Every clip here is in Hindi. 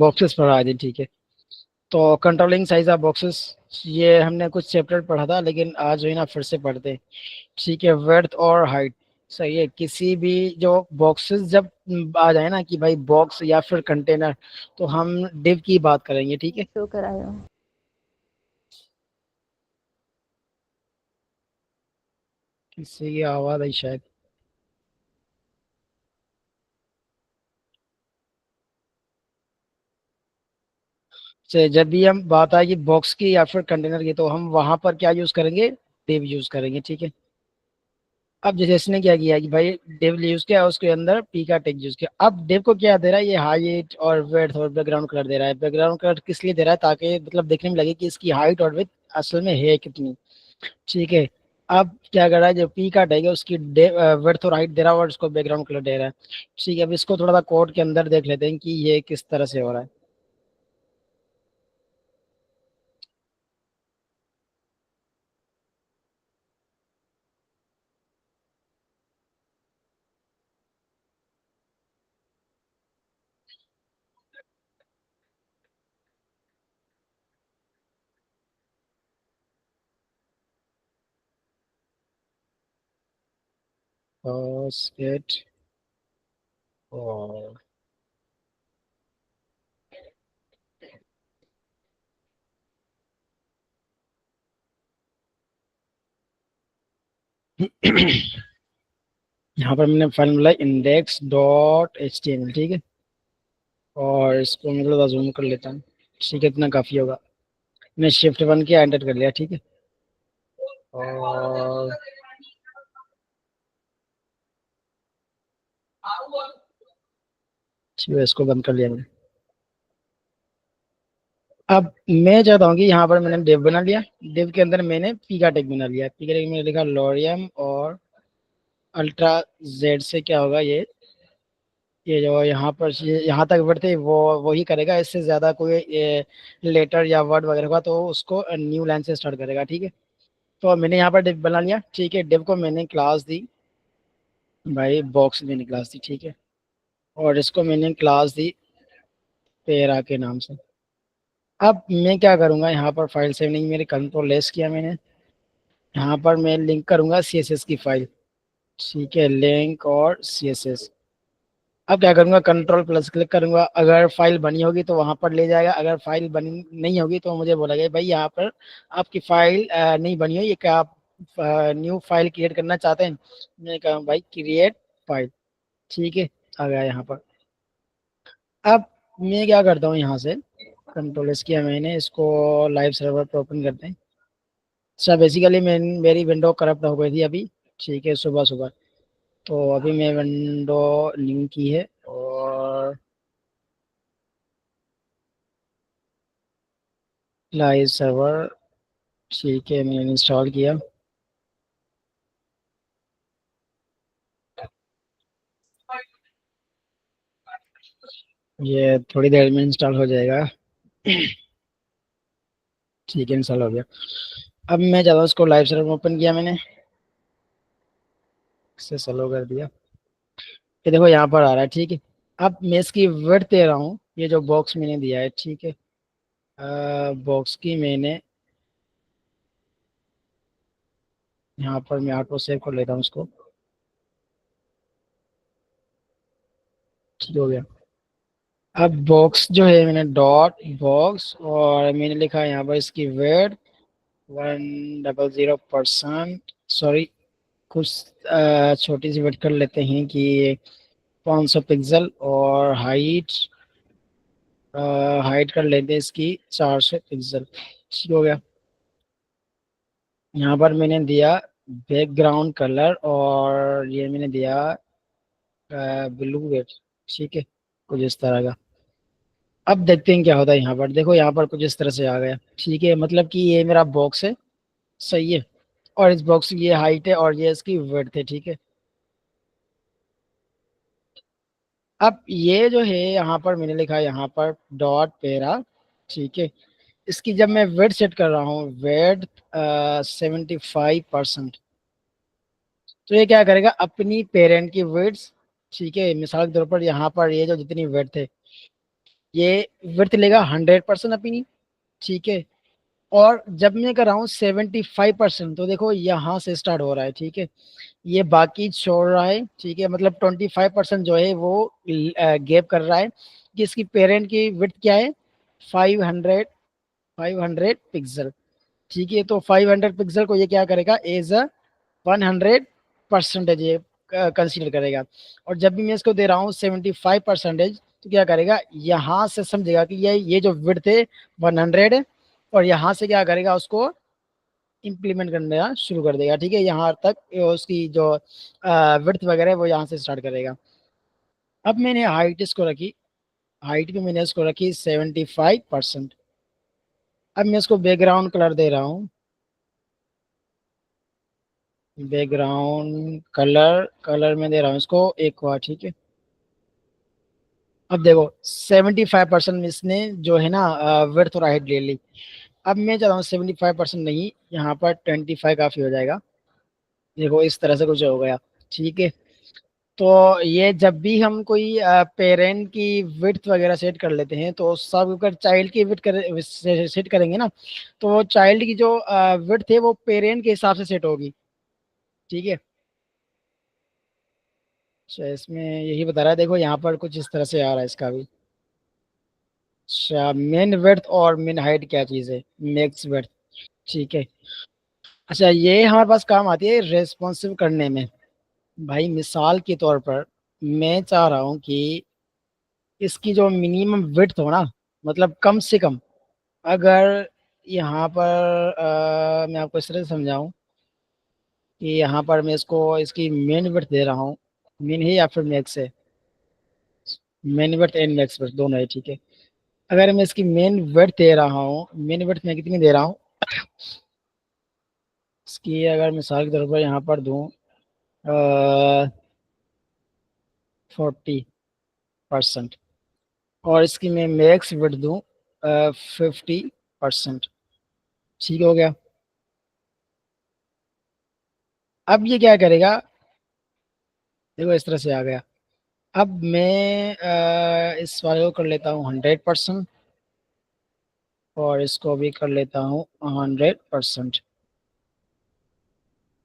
बॉक्सेस पढ़ा दी, ठीक है। तो कंट्रोलिंग साइज ऑफ बॉक्सेस, ये हमने कुछ चैप्टर पढ़ा था, लेकिन आज जो है ना फिर से पढ़ते हैं। ठीक है, वर्थ और हाइट। सही है, किसी भी जो बॉक्सेस जब आ जाए ना कि भाई बॉक्स या फिर कंटेनर, तो हम डिव की बात करेंगे, ठीक है। शो कराए हो। किसी की आवाज आई शायद। से जब भी हम बात आएगी बॉक्स की या फिर कंटेनर की, तो हम वहां पर क्या यूज करेंगे, डिव यूज करेंगे, ठीक है। अब जैसे इसने क्या किया कि भाई डेव यूज किया, उसके अंदर पी का टेक यूज किया। अब डेव को क्या दे रहा है, ये हाइट और वेथ और बैकग्राउंड कलर दे रहा है। बैकग्राउंड कलर किस लिए दे रहा है, ताकि मतलब देखने में लगे कि इसकी हाइट और वेथ असल में है कितनी, ठीक है। अब क्या कर रहा है, जो पी का टैग है उसकी वेथ और हाइट दे रहा है, और उसको बैकग्राउंड कलर दे रहा है, ठीक है। अब इसको थोड़ा सा कोड के अंदर देख लेते हैं कि ये किस तरह से हो रहा है। गेट और यहाँ पर मैंने फाइल मिला index dot H T M L, ठीक है। और इसको मैं थोड़ा जूम कर लेता हूँ, ठीक है, इतना काफी होगा। मैं शिफ्ट वन किया, एंटर कर लिया, ठीक है। और ठीक है, इसको बंद कर लिया मैंने। अब मैं चाहता हूँ कि यहाँ पर मैंने डेव बना लिया, डेव के अंदर मैंने पी का टेक बना लिया, पी का टेक मैंने लिखा लोरियम और अल्ट्रा जेड से क्या होगा, ये जो यहाँ पर ये यहाँ तक बढ़ते वो वही करेगा, इससे ज्यादा कोई लेटर या वर्ड वगैरह का तो उसको न्यू लाइन से स्टार्ट करेगा, ठीक है। तो मैंने यहाँ पर डिव बना लिया, ठीक है। डिव को मैंने क्लास दी, भाई बॉक्स मैंने क्लास दी, ठीक है। और इसको मैंने क्लास दी पेरा के नाम से। अब मैं क्या करूंगा, यहाँ पर फाइल सेव नहीं, मेरे कंट्रोल लेस किया मैंने। यहाँ पर मैं लिंक करूंगा सीएसएस की फाइल, ठीक है, लिंक और सीएसएस। अब क्या करूंगा, कंट्रोल प्लस क्लिक करूंगा, अगर फाइल बनी होगी तो वहां पर ले जाएगा, अगर फाइल बनी नहीं होगी तो मुझे बोलेगा भाई यहाँ पर आपकी फाइल नहीं बनी हो, ये क्या आप न्यू फाइल क्रिएट करना चाहते हैं। मैंने कहा भाई क्रिएट फाइल, ठीक है, आ गया यहाँ पर। अब मैं क्या करता हूँ, यहाँ से कंट्रोल एस किया मैंने, इसको लाइव सर्वर पर ओपन करते हैं। अच्छा, बेसिकली मैं मेरी विंडो करप्ट हो गई थी अभी, ठीक है, सुबह सुबह। तो अभी मैं विंडो न्यू की है, और लाइव सर्वर, ठीक है, मैंने इंस्टॉल किया। ये थोड़ी देर में इंस्टॉल हो जाएगा, ठीक है, इंस्टॉल हो गया। अब मैं चाहता हूँ इसको लाइव सर्वर ओपन किया मैंने, इसे स्लो कर दिया, ये देखो यहाँ पर आ रहा है, ठीक है। अब मैं इसकी विड्थ दे रहा हूँ, ये जो बॉक्स मैंने दिया है, ठीक है। बॉक्स की मैंने यहाँ पर मैं ऑटो सेव कर लेता हूँ उसको, ठीक हो गया। अब बॉक्स जो है मैंने डॉट बॉक्स, और मैंने लिखा है यहाँ पर इसकी वेट 100%, सॉरी, कुछ छोटी सी वेट कर लेते हैं कि 500 पिक्सल, और हाइट हाइट कर लेते हैं इसकी 400 पिक्सल, ठीक हो गया। यहाँ पर मैंने दिया बैकग्राउंड कलर, और ये मैंने दिया ब्लू वेट, ठीक है, कुछ इस तरह का। अब देखते हैं क्या होता है, यहाँ पर देखो, यहाँ पर कुछ इस तरह से आ गया, ठीक है, मतलब कि ये मेरा बॉक्स है, सही है। और इस बॉक्स की ये हाइट है और ये इसकी विड्थ है, ठीक है। अब ये जो है यहाँ पर मैंने लिखा है यहाँ पर डॉट पेरा, ठीक है। इसकी जब मैं विड्थ सेट कर रहा हूँ, विड्थ 75%, तो ये क्या करेगा, अपनी पेरेंट की विड्थ, ठीक है, मिसाल के तौर पर यहाँ पर ये जो जितनी विड्थ है, ये विड्थ लेगा 100% अपनी, ठीक है। और जब मैं कर रहा हूँ 75%, तो देखो यहाँ से स्टार्ट हो रहा है, ठीक है। ये बाकी छोड़ रहा है, ठीक है, मतलब 25% जो है वो गैप कर रहा है कि इसकी पेरेंट की विड्थ क्या है, 500 500 पिक्सल, ठीक है। तो 500 पिक्सल को ये क्या करेगा, एज अ 100% ये कंसीडर करेगा। और जब भी मैं इसको दे रहा हूँ 75%, तो क्या करेगा, यहाँ से समझेगा कि ये जो विड्थ है 100 है, और यहाँ से क्या करेगा, उसको इम्प्लीमेंट करना शुरू कर देगा, ठीक है। यहाँ तक उसकी जो विड्थ वगैरह है वो यहाँ से स्टार्ट करेगा। अब मैंने हाइट इसको रखी, हाइट भी मैंने इसको रखी 75%। अब मैं इसको बैकग्राउंड कलर दे रहा हूँ, बैकग्राउंड कलर कलर में दे रहा हूँ इसको एक बार, ठीक है। अब देखो 75% इसने जो है ना विड्थ और हाइट ले ली। अब मैं चाहता हूँ 75% नहीं, यहाँ पर 25 काफी हो जाएगा। देखो इस तरह से कुछ हो गया, ठीक है। तो ये जब भी हम कोई पेरेंट की विड्थ वगैरह सेट कर लेते हैं, तो सब अगर चाइल्ड की विड्थ सेट करेंगे ना, तो चाइल्ड की जो विड्थ है वो पेरेंट के हिसाब से सेट होगी, ठीक है। अच्छा, इसमें यही बता रहा है, देखो यहाँ पर कुछ इस तरह से आ रहा है इसका भी। अच्छा, मेन विड्थ और मेन हाइट क्या चीज़ है, मैक्स विड्थ, ठीक है। अच्छा, ये हमारे पास काम आती है रेस्पॉन्सिव करने में। भाई मिसाल के तौर पर मैं चाह रहा हूँ कि इसकी जो मिनिमम विड्थ हो ना, मतलब कम से कम, अगर यहाँ पर मैं आपको इस तरह से समझाऊं कि यहाँ पर मैं इसको इसकी मेन विड्थ दे रहा हूँ, मेन है या फिर मैक्स है, main width and max width दोनों है, ठीक है। अगर मैं इसकी मेन विड्थ दे रहा हूँ, मेन विड्थ मैं कितनी दे रहा हूँ, इसकी अगर मिसाल के तौर पर यहाँ पर दूँ 40%, और इसकी मैं मैक्स विड्थ दूँ 50%, ठीक हो गया। अब ये क्या करेगा, देखो इस तरह से आ गया। अब मैं इस वाले को कर लेता हूँ 100%, और इसको भी कर लेता हूँ 100%,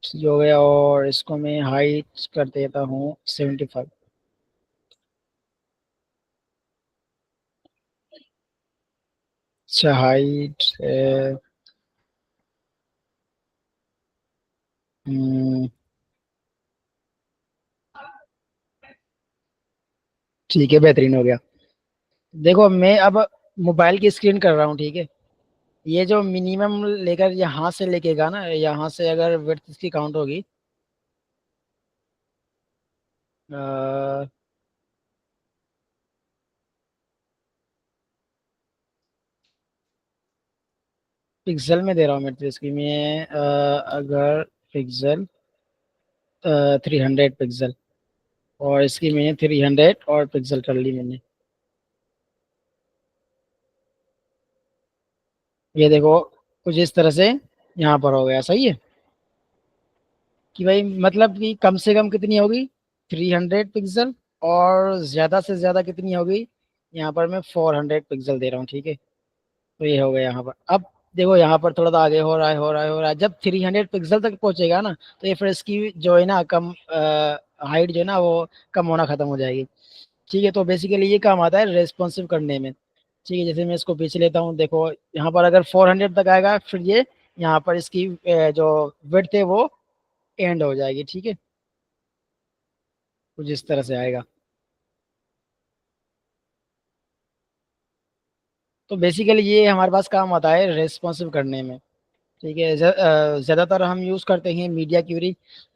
ठीक हो गया। और इसको मैं हाइट कर देता हूँ 75। अच्छा, हाइट ठीक है, बेहतरीन हो गया। देखो मैं अब मोबाइल की स्क्रीन कर रहा हूँ, ठीक है। ये जो मिनिमम लेकर यहाँ से लेकेगा ना, यहाँ से अगर विड्थ इसकी काउंट होगी, पिक्सल में दे रहा हूँ मैं, तो इसकी मैं अगर पिक्सल 300 पिक्सल, और इसकी मैंने 300 और पिक्सल कर ली मैंने। ये देखो कुछ इस तरह से यहाँ पर हो गया, सही है। कि भाई मतलब कि कम से कम कितनी होगी, 300 पिक्सल, और ज्यादा से ज्यादा कितनी होगी, यहाँ पर मैं 400 पिक्सल दे रहा हूँ, ठीक है। तो ये हो गया यहाँ पर। अब देखो यहाँ पर थोड़ा सा आगे हो रहा है, हो रहा है, हो रहा है। जब 300 पिक्सल तक पहुंचेगा ना, तो ये फिर इसकी जो है ना कम हाइट जो है ना वो कम होना खत्म हो जाएगी, ठीक है। तो बेसिकली ये काम आता है रेस्पॉन्सिव करने में, ठीक है। जैसे मैं इसको पीछे लेता हूँ, देखो यहाँ पर अगर 400 तक आएगा, फिर ये यहाँ पर इसकी जो विड्थ है वो एंड हो जाएगी, ठीक है। कुछ इस तरह से आएगा। तो बेसिकली ये हमारे पास काम आता है रेस्पॉन्सिव करने में, ठीक है। ज़्यादातर हम यूज़ करते हैं मीडिया क्यूरी,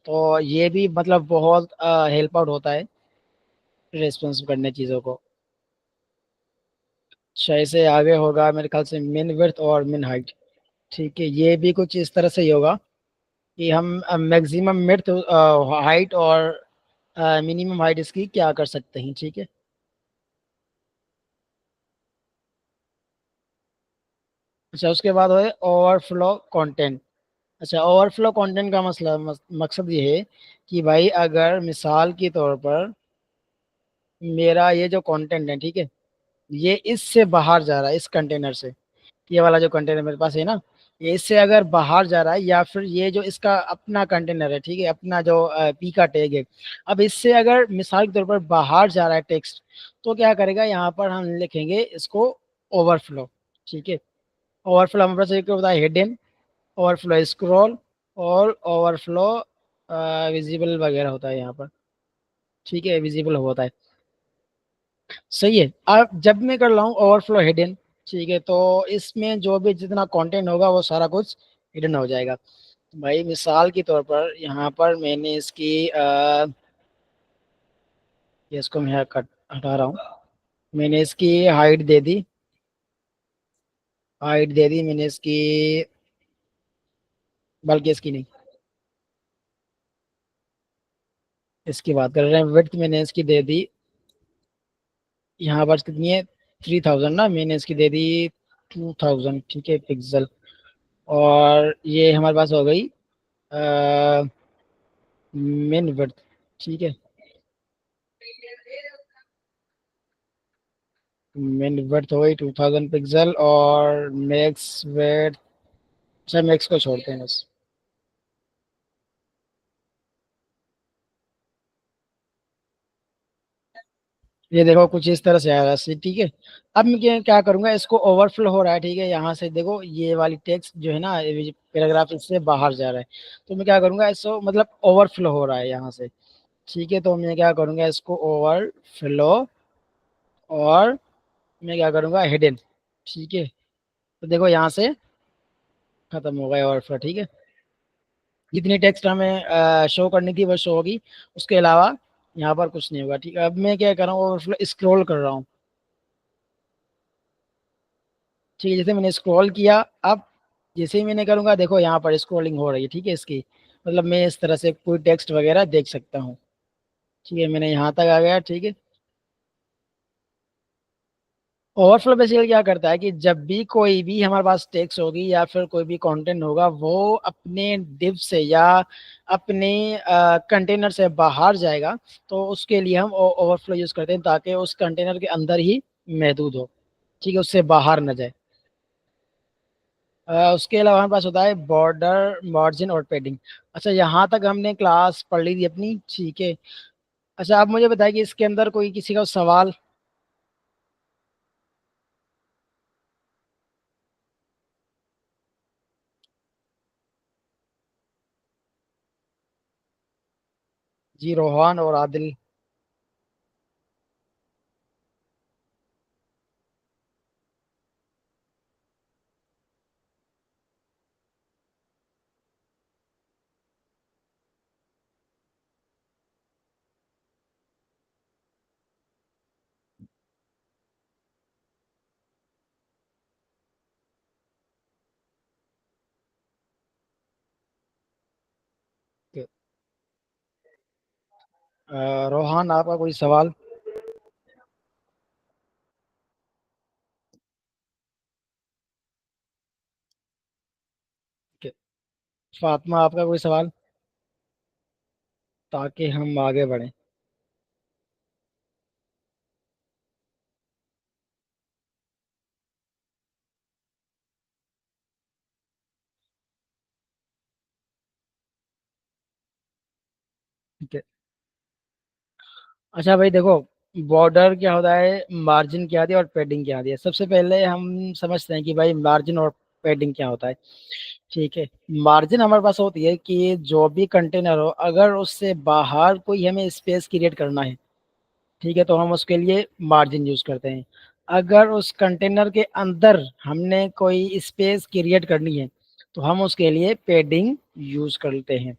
तो ये भी मतलब बहुत हेल्प आउट होता है रेस्पॉन्सिव करने चीज़ों को। शायद से आगे होगा मेरे ख्याल से मिन विड्थ और मिन हाइट, ठीक है। ये भी कुछ इस तरह से ही होगा कि हम मैक्सिमम मिड हाइट और मिनिमम हाइट इसकी क्या कर सकते हैं, ठीक है। अच्छा, उसके बाद है ओवरफ्लो कंटेंट। अच्छा, ओवरफ्लो कंटेंट का मसला मकसद ये है कि भाई अगर मिसाल के तौर पर मेरा ये जो कंटेंट है, ठीक है, ये इससे बाहर जा रहा है, इस कंटेनर से। ये वाला जो कंटेनर मेरे पास है ना, ये इससे अगर बाहर जा रहा है, या फिर ये जो इसका अपना कंटेनर है, ठीक है, अपना जो पी का टैग है, अब इससे अगर मिसाल के तौर पर बाहर जा रहा है टेक्स्ट, तो क्या करेगा, यहाँ पर हम लिखेंगे इसको ओवरफ्लो। ठीक है, ओवरफ्लो हमारे पास एक होता है हिडन, ओवरफ्लो स्क्रॉल, और ओवरफ्लो विजिबल वगैरह होता है यहाँ पर। ठीक है, विजिबल होता है। सही है। अब जब मैं कर रहा हूँ ओवरफ्लो हिडन, ठीक है, तो इसमें जो भी जितना कंटेंट होगा वो सारा कुछ हिडन हो जाएगा। भाई मिसाल के तौर पर यहाँ पर मैंने इसकी ये इसको मैं कट हटा रहा हूँ। मैंने इसकी हाइट दे दी, हाइट दे दी मैंने इसकी, बल्कि इसकी नहीं, इसकी बात कर रहे हैं। विड्थ मैंने इसकी दे दी, यहाँ पर कितनी है, 3000 ना, मैंने इसकी दे दी 2000, ठीक है, पिक्सल। और ये हमारे पास हो गई मिन विड्थ। ठीक है, मिन विड्थ हो गई 2000 पिक्सल, और मैक्स विड्थ, अच्छा मैक्स को छोड़ते हैं बस। ये देखो कुछ इस तरह से आ रहा है, ठीक है। अब मैं क्या क्या करूंगा, इसको ओवरफ्लो हो रहा है, ठीक है, यहाँ से देखो ये वाली टेक्स्ट जो है ना, ये पैराग्राफ इससे बाहर जा रहा है, तो मैं क्या करूंगा, इसको मतलब ओवरफ्लो हो रहा है यहाँ से। ठीक है, तो मैं क्या करूंगा, इसको ओवरफ्लो, और मैं क्या करूंगा, हिडन। ठीक है, तो देखो यहाँ से खत्म हो गया ओवरफ्लो। ठीक है, जितनी टेक्स्ट हमें शो करनी थी वो शो होगी, उसके अलावा यहाँ पर कुछ नहीं होगा। ठीक है, अब मैं क्या कर रहा हूँ, ओवरफ्लो स्क्रॉल कर रहा हूँ। ठीक है, जैसे मैंने स्क्रॉल किया, अब जैसे ही मैंने करूँगा, देखो यहाँ पर स्क्रॉलिंग हो रही है। ठीक है, इसकी मतलब मैं इस तरह से कोई टेक्स्ट वगैरह देख सकता हूँ। ठीक है, मैंने यहाँ तक आ गया। ठीक है, ओवरफ्लो बेसिकली क्या करता है कि जब भी कोई भी हमारे पास टेक्स्ट होगी या फिर कोई भी कंटेंट होगा, वो अपने डिव से या अपने कंटेनर से बाहर जाएगा, तो उसके लिए हम ओवरफ्लो यूज करते हैं, ताकि उस कंटेनर के अंदर ही महदूद हो। ठीक है, उससे बाहर न जाए। उसके अलावा हमारे पास होता है बॉर्डर, मार्जिन और पेडिंग। अच्छा, यहाँ तक हमने क्लास पढ़ ली थी अपनी। ठीक है, अच्छा आप मुझे बताइए कि इसके अंदर कोई किसी का सवाल। जी, रोहान और आदिल। रोहान, आपका कोई सवाल? Okay. फातिमा, आपका कोई सवाल, ताकि हम आगे बढ़ें। ठीक है, अच्छा भाई देखो, बॉर्डर क्या होता है, मार्जिन क्या होती है, और पेडिंग क्या होती है। सबसे पहले हम समझते हैं कि भाई मार्जिन और पेडिंग क्या होता है। ठीक है, मार्जिन हमारे पास होती है कि जो भी कंटेनर हो, अगर उससे बाहर कोई हमें स्पेस क्रिएट करना है, ठीक है, तो हम उसके लिए मार्जिन यूज करते हैं। अगर उस कंटेनर के अंदर हमने कोई स्पेस क्रिएट करनी है, तो हम उसके लिए पेडिंग यूज करते हैं।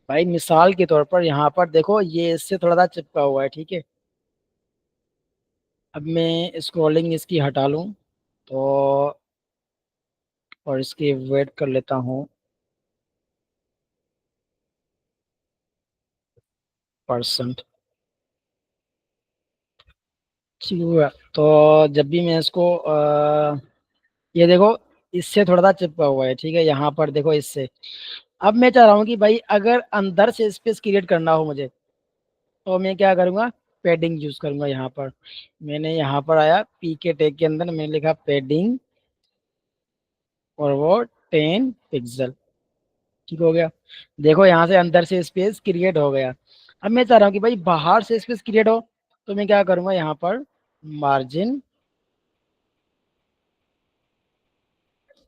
भाई मिसाल के तौर पर यहाँ पर देखो, ये इससे थोड़ा सा चिपका हुआ है। ठीक है, अब मैं स्क्रॉलिंग इसकी हटा लूँ, तो और इसकी वेट कर लेता हूँ 1%। ठीक हुआ, तो जब भी मैं इसको ये देखो, इससे थोड़ा सा चिपका हुआ है। ठीक है, यहाँ पर देखो इससे। अब मैं चाह रहा हूँ कि भाई अगर अंदर से स्पेस क्रिएट करना हो मुझे, तो मैं क्या करूँगा, पैडिंग यूज करूंगा यहाँ पर। मैंने यहाँ पर आया पी के टैग के अंदर मैंने लिखा पैडिंग और वो 10 पिक्सल। ठीक हो गया। देखो यहाँ से अंदर से स्पेस क्रिएट हो गया। अब मैं चाह रहा हूँ कि भाई बाहर से स्पेस क्रिएट हो, तो मैं क्या करूंगा यहाँ पर मार्जिन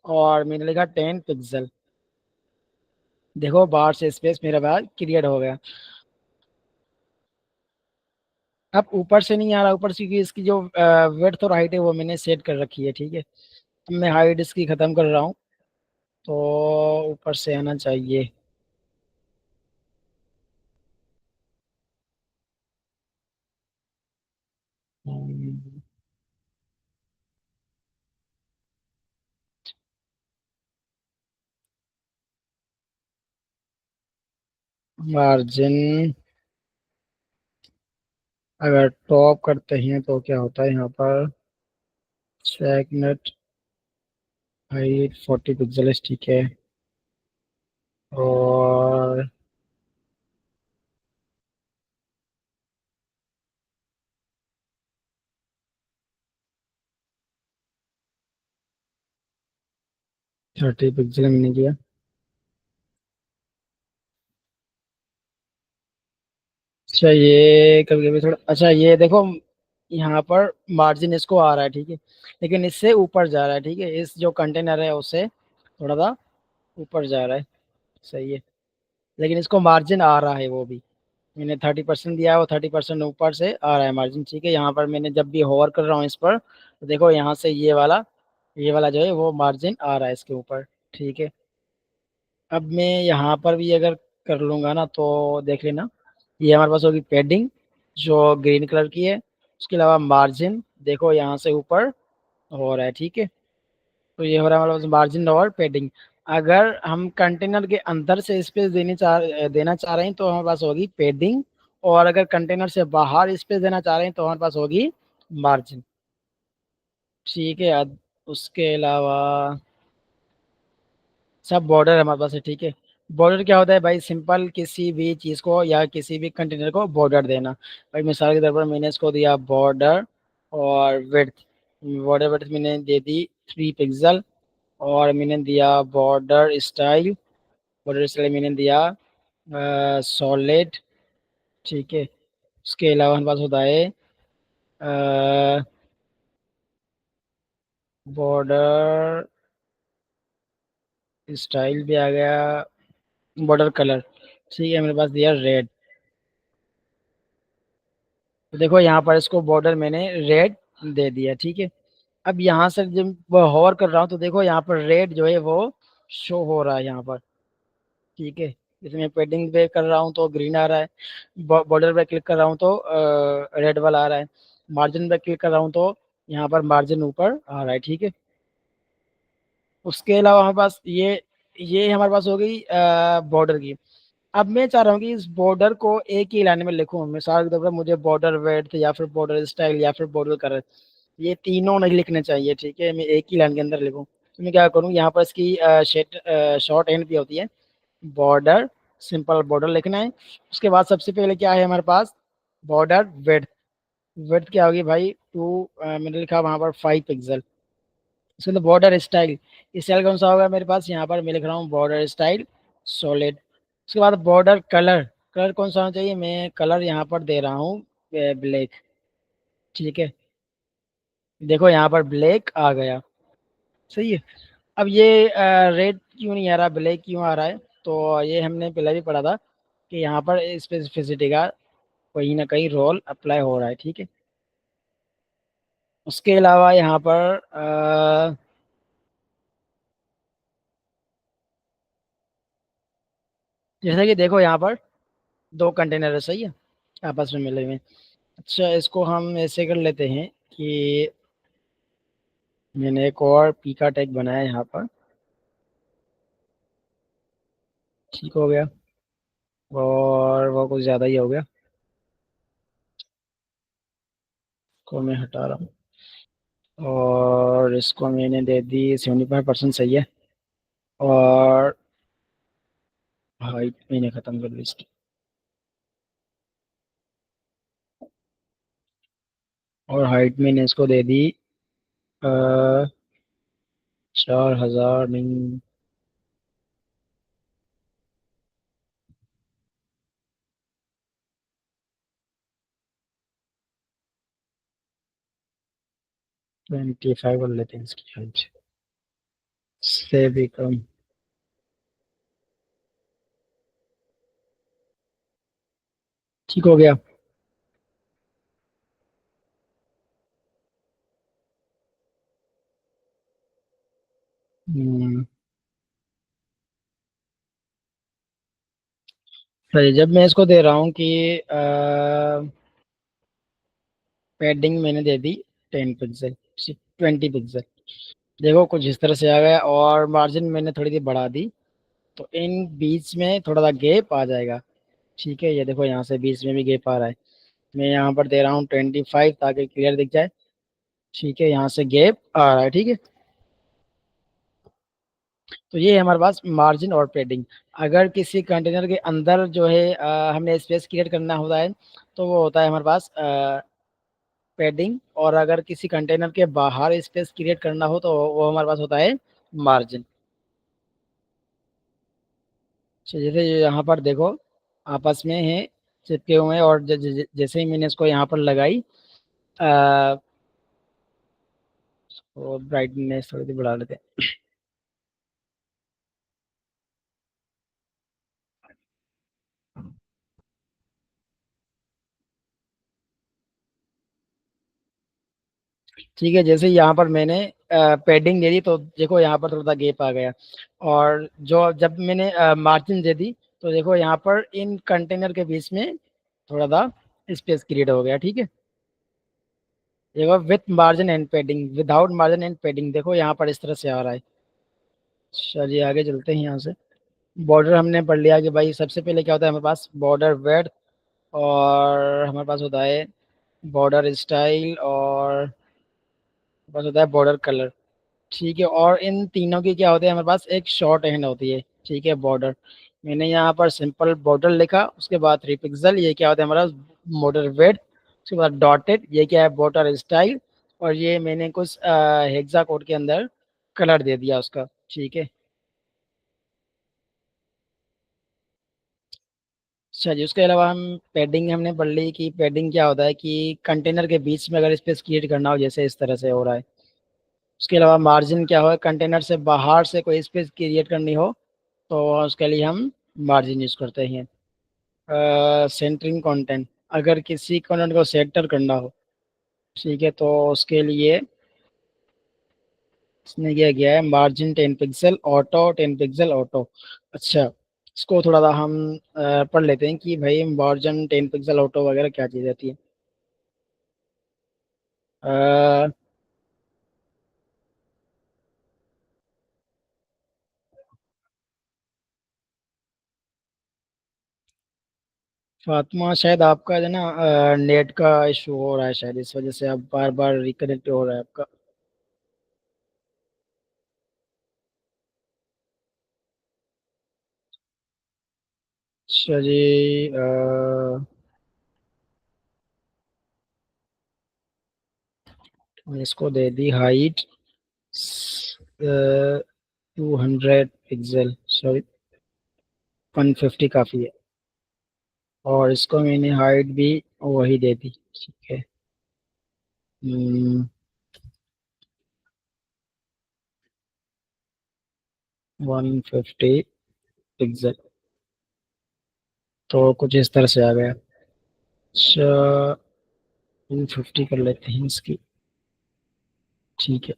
और मैंने लिखा 10 पिक्सल। देखो बाहर से स्पेस मेरा बाहर क्रिएट हो गया। अब ऊपर से नहीं आ रहा, ऊपर से क्योंकि इसकी जो विड्थ और हाइट है वो मैंने सेट कर रखी है। ठीक है, अब मैं हाइट इसकी खत्म कर रहा हूँ, तो ऊपर से आना चाहिए। मार्जिन अगर टॉप करते हैं तो क्या होता है यहाँ पर, सेगमेंट हाइट 40 पिक्सल। ठीक है, और 30 पिक्सल मैंने किया। अच्छा ये कभी कभी थोड़ा, अच्छा ये देखो यहाँ पर मार्जिन इसको आ रहा है। ठीक है, लेकिन इससे ऊपर जा रहा है। ठीक है, इस जो कंटेनर है उससे थोड़ा सा ऊपर जा रहा है। सही है, लेकिन इसको मार्जिन आ रहा है वो भी। मैंने 30% दिया है, वो 30% ऊपर से आ रहा है मार्जिन। ठीक है, यहाँ पर मैंने जब भी होवर कर रहा हूँ इस पर, तो देखो यहाँ से ये वाला जो है वो मार्जिन आ रहा है इसके ऊपर। ठीक है, अब मैं यहाँ पर भी अगर कर लूंगा ना तो देख लेना, ये हमारे पास होगी पैडिंग जो ग्रीन कलर की है। उसके अलावा मार्जिन देखो यहाँ से ऊपर हो रहा है। ठीक है, तो ये हो रहा है हमारे पास मार्जिन और पैडिंग। अगर हम कंटेनर के अंदर से स्पेस देना चाह रहे हैं तो हमारे पास होगी पैडिंग, और अगर कंटेनर से बाहर स्पेस देना चाह रहे हैं तो हमारे पास होगी मार्जिन। ठीक है, अब उसके अलावा सब बॉर्डर है हमारे पास है। ठीक है, बॉर्डर क्या होता है भाई, सिंपल किसी भी चीज़ को या किसी भी कंटेनर को बॉर्डर देना। भाई मिसाल के तौर पर मैंने इसको दिया बॉर्डर और विड्थ। बॉर्डर विड्थ मैंने दे दी 3 पिक्सल, और मैंने दिया बॉर्डर स्टाइल मैंने दिया सॉलिड। ठीक है, उसके अलावा हमारे पास होता है बॉर्डर स्टाइल भी आ गया, बॉर्डर कलर। ठीक है, मेरे पास दिया रेड। तो देखो यहाँ पर इसको बॉर्डर मैंने रेड दे दिया। ठीक है, अब यहाँ से जब होवर कर रहा हूँ तो देखो यहाँ पर रेड जो है वो शो हो रहा है यहाँ पर। ठीक है, जैसे मैं पेडिंग पे कर रहा हूँ तो ग्रीन आ रहा है, बॉर्डर पे क्लिक कर रहा हूँ तो रेड वाला आ रहा है, मार्जिन पे क्लिक कर रहा हूँ तो यहाँ पर मार्जिन ऊपर आ रहा है। ठीक है, उसके अलावा हमारे पास ये हमारे पास हो गई बॉर्डर की। अब मैं चाह रहा हूँ कि इस बॉर्डर को एक ही लाइन में लिखूं। मिसाल के तौर पर मुझे बॉर्डर वेड्थ या फिर बॉर्डर स्टाइल या फिर बॉर्डर कलर, ये तीनों नहीं लिखने चाहिए। ठीक है, मैं एक ही लाइन के अंदर लिखूं, तो मैं क्या करूँ, यहाँ पर इसकी शॉर्ट हैंड भी होती है, बॉर्डर, सिंपल बॉर्डर लिखना है। उसके बाद सबसे पहले क्या है हमारे पास, बॉर्डर वेड्थ। वेड्थ क्या होगी भाई, मैंने लिखा वहाँ पर 5 पिक्सल। इसके अंदर बॉर्डर स्टाइल, स्टाइल कौन सा होगा मेरे पास, यहाँ पर मैं लिख रहा हूँ बॉर्डर स्टाइल सॉलिड। उसके बाद बॉर्डर कलर, कलर कौन सा होना चाहिए, मैं कलर यहाँ पर दे रहा हूँ ब्लैक। ठीक है, देखो यहाँ पर ब्लैक आ गया। सही है, अब ये रेड क्यों नहीं आ रहा, ब्लैक क्यों आ रहा है, तो ये हमने पहले भी पढ़ा था कि यहाँ पर स्पेसिफिसिटी का कहीं ना कहीं रोल अप्लाई हो रहा है। ठीक है, उसके अलावा यहाँ पर जैसा कि देखो यहाँ पर दो कंटेनर है। सही है, आपस में मिले हुए। अच्छा इसको हम ऐसे कर लेते हैं कि मैंने एक और पी का टैग बनाया यहाँ पर। ठीक हो गया, और वो कुछ ज़्यादा ही हो गया, को मैं हटा रहा हूँ, और इसको मैंने दे दी 75%। सही है, और हाइट मैंने ख़त्म कर दी इसकी। और हाइट मैंने इसको दे दी 4000 नहीं, 25 कर लेते हैं इसकी हाइट से भी कम। ठीक हो गया। हम्म, सही। जब मैं इसको दे रहा हूँ कि पैडिंग मैंने दे दी 10 पिक्सल, 20 पिक्सल, देखो कुछ इस तरह से आ गया। और मार्जिन मैंने थोड़ी सी बढ़ा दी, तो इन बीच में थोड़ा सा गैप आ जाएगा। ठीक है, ये देखो यहाँ से बीच में भी गैप आ रहा है। मैं यहाँ पर दे रहा हूँ 25 ताकि क्लियर दिख जाए। ठीक है, यहाँ से गैप आ रहा है। ठीक है, तो ये है हमारे पास मार्जिन और पैडिंग। अगर किसी कंटेनर के अंदर जो है हमें स्पेस क्रिएट करना होता है, तो वो होता है हमारे पास पैडिंग। और अगर किसी कंटेनर के बाहर स्पेस क्रिएट करना हो, तो वो हमारे पास होता है मार्जिन। जैसे यहाँ पर देखो, आपस में है, चिपके हुए हैं। और जैसे ही मैंने इसको यहाँ पर लगाई, आ, और ब्राइटनेस थोड़ी सी बढ़ा लेते हैं। ठीक है, जैसे यहाँ पर मैंने पैडिंग दे दी, तो देखो यहाँ पर थोड़ा सा गैप आ गया। और जो जब मैंने मार्जिन दे दी, तो देखो यहाँ पर इन कंटेनर के बीच में थोड़ा सा स्पेस क्रिएट हो गया। ठीक है, देखो with margin and padding, without margin and padding, देखो यहाँ पर इस तरह से आ रहा है। चलिए आगे चलते हैं यहाँ से। बॉर्डर हमने पढ़ लिया कि भाई सबसे पहले क्या होता है हमारे पास, बॉर्डर वेड, और हमारे पास होता है बॉर्डर स्टाइल, और हमारे पास होता है बॉर्डर कलर। ठीक है, और इन तीनों की क्या होती है, हमारे पास एक शॉर्ट हैंड होती है। ठीक है, बॉर्डर मैंने यहाँ पर सिंपल बॉर्डर लिखा, उसके बाद 3 पिक्सल, ये क्या होता है हमारा बॉर्डर वेड। उसके बाद डॉटेड, ये क्या है बॉर्डर स्टाइल। और ये मैंने कुछ हेक्सा कोड के अंदर कलर दे दिया उसका। ठीक है, अच्छा जी। उसके अलावा हम पैडिंग हमने पढ़ ली कि पैडिंग क्या होता है कि कंटेनर के बीच में अगर स्पेस क्रिएट करना हो, जैसे इस तरह से हो रहा है। उसके अलावा मार्जिन क्या हो, कंटेनर से बाहर से कोई स्पेस क्रिएट करनी हो, तो उसके लिए हम मार्जिन यूज करते हैं। सेंटरिंग कंटेंट, अगर किसी कंटेंट को सेंटर करना हो, ठीक है, तो उसके लिए इसमें किया गया है margin 10 pixel auto, 10 pixel auto. अच्छा, इसको थोड़ा सा हम पढ़ लेते हैं कि भाई मार्जिन 10 पिक्सल ऑटो वगैरह क्या चीज़ रहती है। फातिमा, शायद आपका जो है ना नेट का इशू हो रहा है, शायद इस वजह से आप बार बार रिकनेक्ट हो रहा है आपका। अच्छा जी, मैंने इसको दे दी हाइट 200 पिक्सल, सॉरी 150 काफ़ी है। और इसको मैंने हाइट भी वही दे दी। ठीक है, 150 पिक्सल, तो कुछ इस तरह से आ गया। अच्छा, 250 कर लेते हैं इसकी। ठीक है,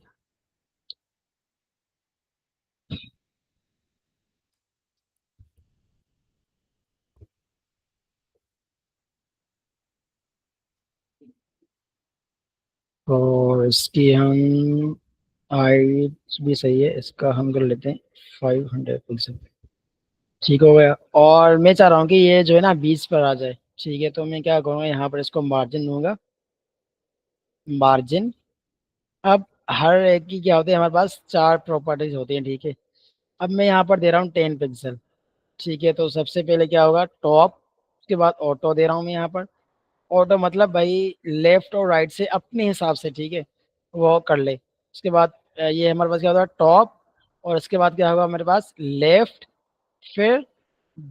और इसकी हम हाइट भी सही है, इसका हम कर लेते हैं 500 पिक्सल। ठीक हो गया। और मैं चाह रहा हूँ कि ये जो है ना 20 पर आ जाए। ठीक है, तो मैं क्या करूँगा, यहाँ पर इसको मार्जिन दूंगा, मार्जिन। अब हर एक की क्या होती है, हमारे पास 4 प्रॉपर्टीज होती हैं। ठीक है, अब मैं यहाँ पर दे रहा हूँ 10 पिक्सल। ठीक है, तो सबसे पहले क्या होगा, टॉप, उसके बाद ऑटो दे रहा हूँ मैं यहाँ पर। ऑटो मतलब भाई लेफ्ट और राइट से अपने हिसाब से, ठीक है, वो कर ले। उसके बाद ये हमारे पास क्या होता है टॉप, और उसके बाद क्या होगा हमारे पास लेफ्ट, फिर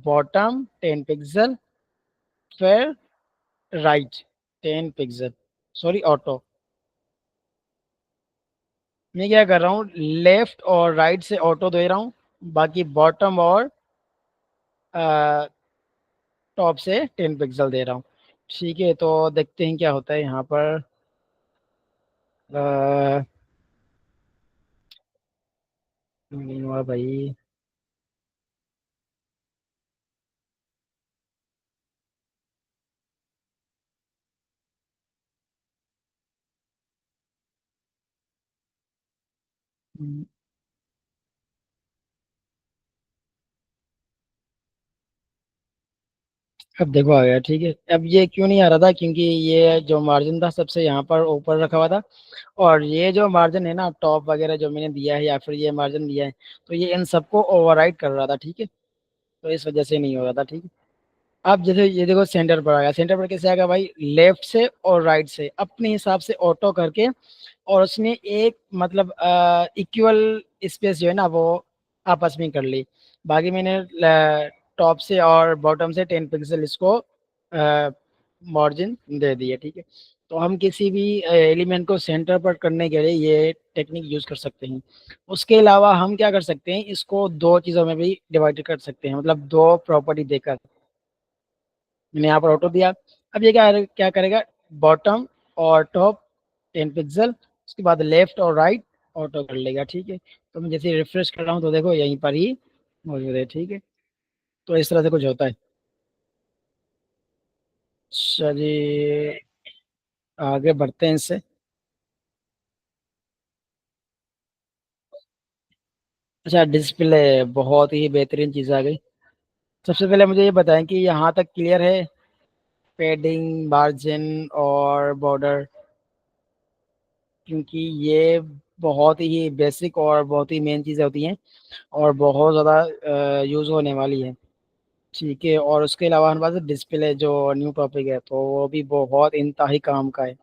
बॉटम 10 पिक्सल, फिर राइट 10 पिक्सल। सॉरी ऑटो, मैं क्या कर रहा हूँ लेफ्ट और राइट से ऑटो दे रहा हूँ, बाकी बॉटम और टॉप से 10 पिक्सल दे रहा हूँ। ठीक है, तो देखते हैं क्या होता है यहाँ पर। अ, नहीं हुआ भाई। अब देखो आ गया, ठीक है। अब ये क्यों नहीं आ रहा था, क्योंकि ये जो मार्जिन था सबसे यहाँ पर ऊपर रखा हुआ था, और ये जो मार्जिन है ना टॉप वगैरह जो मैंने दिया है या फिर ये मार्जिन दिया है, तो ये इन सबको ओवरराइड कर रहा था, ठीक है। तो इस वजह से नहीं हो रहा था, ठीक है। अब जैसे ये देखो सेंटर पर आ गया, सेंटर पर कैसे आएगा भाई, लेफ्ट से और राइट से अपने हिसाब से ऑटो करके, और उसने एक मतलब इक्वल स्पेस जो है ना वो आपस में कर ली। बाकी मैंने टॉप से और बॉटम से 10 पिक्सल इसको मार्जिन दे दिए, ठीक है। तो हम किसी भी एलिमेंट को सेंटर पर करने के लिए ये टेक्निक यूज कर सकते हैं। उसके अलावा हम क्या कर सकते हैं, इसको दो चीज़ों में भी डिवाइड कर सकते हैं, मतलब दो प्रॉपर्टी देकर। मैंने यहाँ पर ऑटो दिया। अब ये क्या क्या करेगा, बॉटम और टॉप 10 पिक्सल, उसके बाद लेफ्ट और राइट ऑटो कर लेगा, ठीक है। तो मैं जैसे रिफ्रेश कर रहा हूँ तो देखो यहीं पर ही मौजूद है, ठीक है। तो इस तरह से कुछ होता है। चलिए आगे बढ़ते हैं इससे। अच्छा, डिस्प्ले बहुत ही बेहतरीन चीज़ आ गई। सबसे पहले मुझे ये बताएं कि यहाँ तक क्लियर है, पेडिंग मार्जिन और बॉर्डर, क्योंकि ये बहुत ही बेसिक और बहुत ही मेन चीज़ें होती हैं, और बहुत ज़्यादा यूज़ होने वाली है, ठीक है। और उसके अलावा हमारे पास डिस्प्ले जो न्यू टॉपिक है, तो वो भी बहुत इंतहाई काम का है।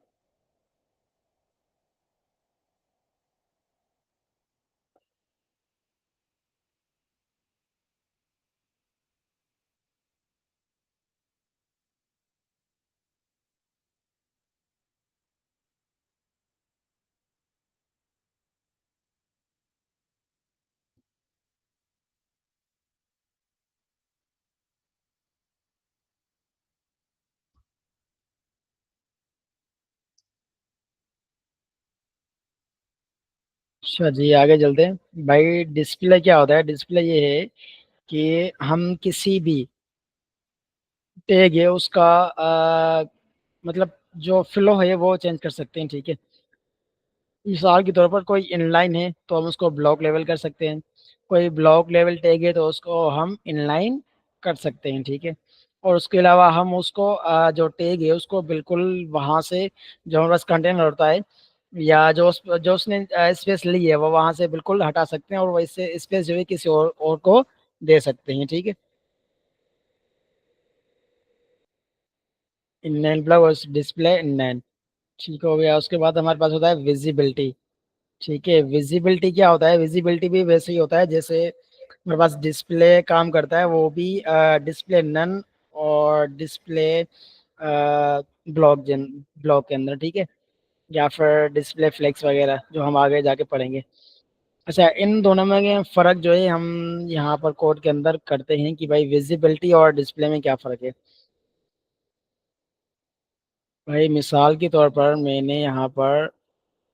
अच्छा जी, आगे चलते हैं भाई। डिस्प्ले क्या होता है, डिस्प्ले ये है कि हम किसी भी टैग है उसका मतलब जो फ्लो है वो चेंज कर सकते हैं, ठीक है। मिसाल के तौर पर कोई इनलाइन है तो हम उसको ब्लॉक लेवल कर सकते हैं, कोई ब्लॉक लेवल टैग है तो उसको हम इनलाइन कर सकते हैं, ठीक है। और उसके अलावा हम उसको जो टैग है उसको बिल्कुल वहाँ से जो हमारे पास कंटेनर होता है, या जो उसने स्पेस ली है वो वहाँ से बिल्कुल हटा सकते हैं, और वैसे स्पेस जो है किसी और को दे सकते हैं, ठीक है। इनलाइन ब्लॉक और डिस्प्ले इनलाइन, ठीक हो गया। उसके बाद हमारे पास होता है विजिबिलिटी, ठीक है। विजिबिलिटी क्या होता है, विजिबिलिटी भी वैसे ही होता है जैसे मेरे पास डिस्प्ले काम करता है, वो भी डिस्प्ले नन और डिस्प्ले ब्लॉक के अंदर, ठीक है, या फिर डिस्प्ले फ्लेक्स वगैरह जो हम आगे जाके पढ़ेंगे। अच्छा, इन दोनों में फ़र्क जो है हम यहाँ पर कोड के अंदर करते हैं कि भाई विजिबिलिटी और डिस्प्ले में क्या फ़र्क है। भाई मिसाल के तौर पर मैंने यहाँ पर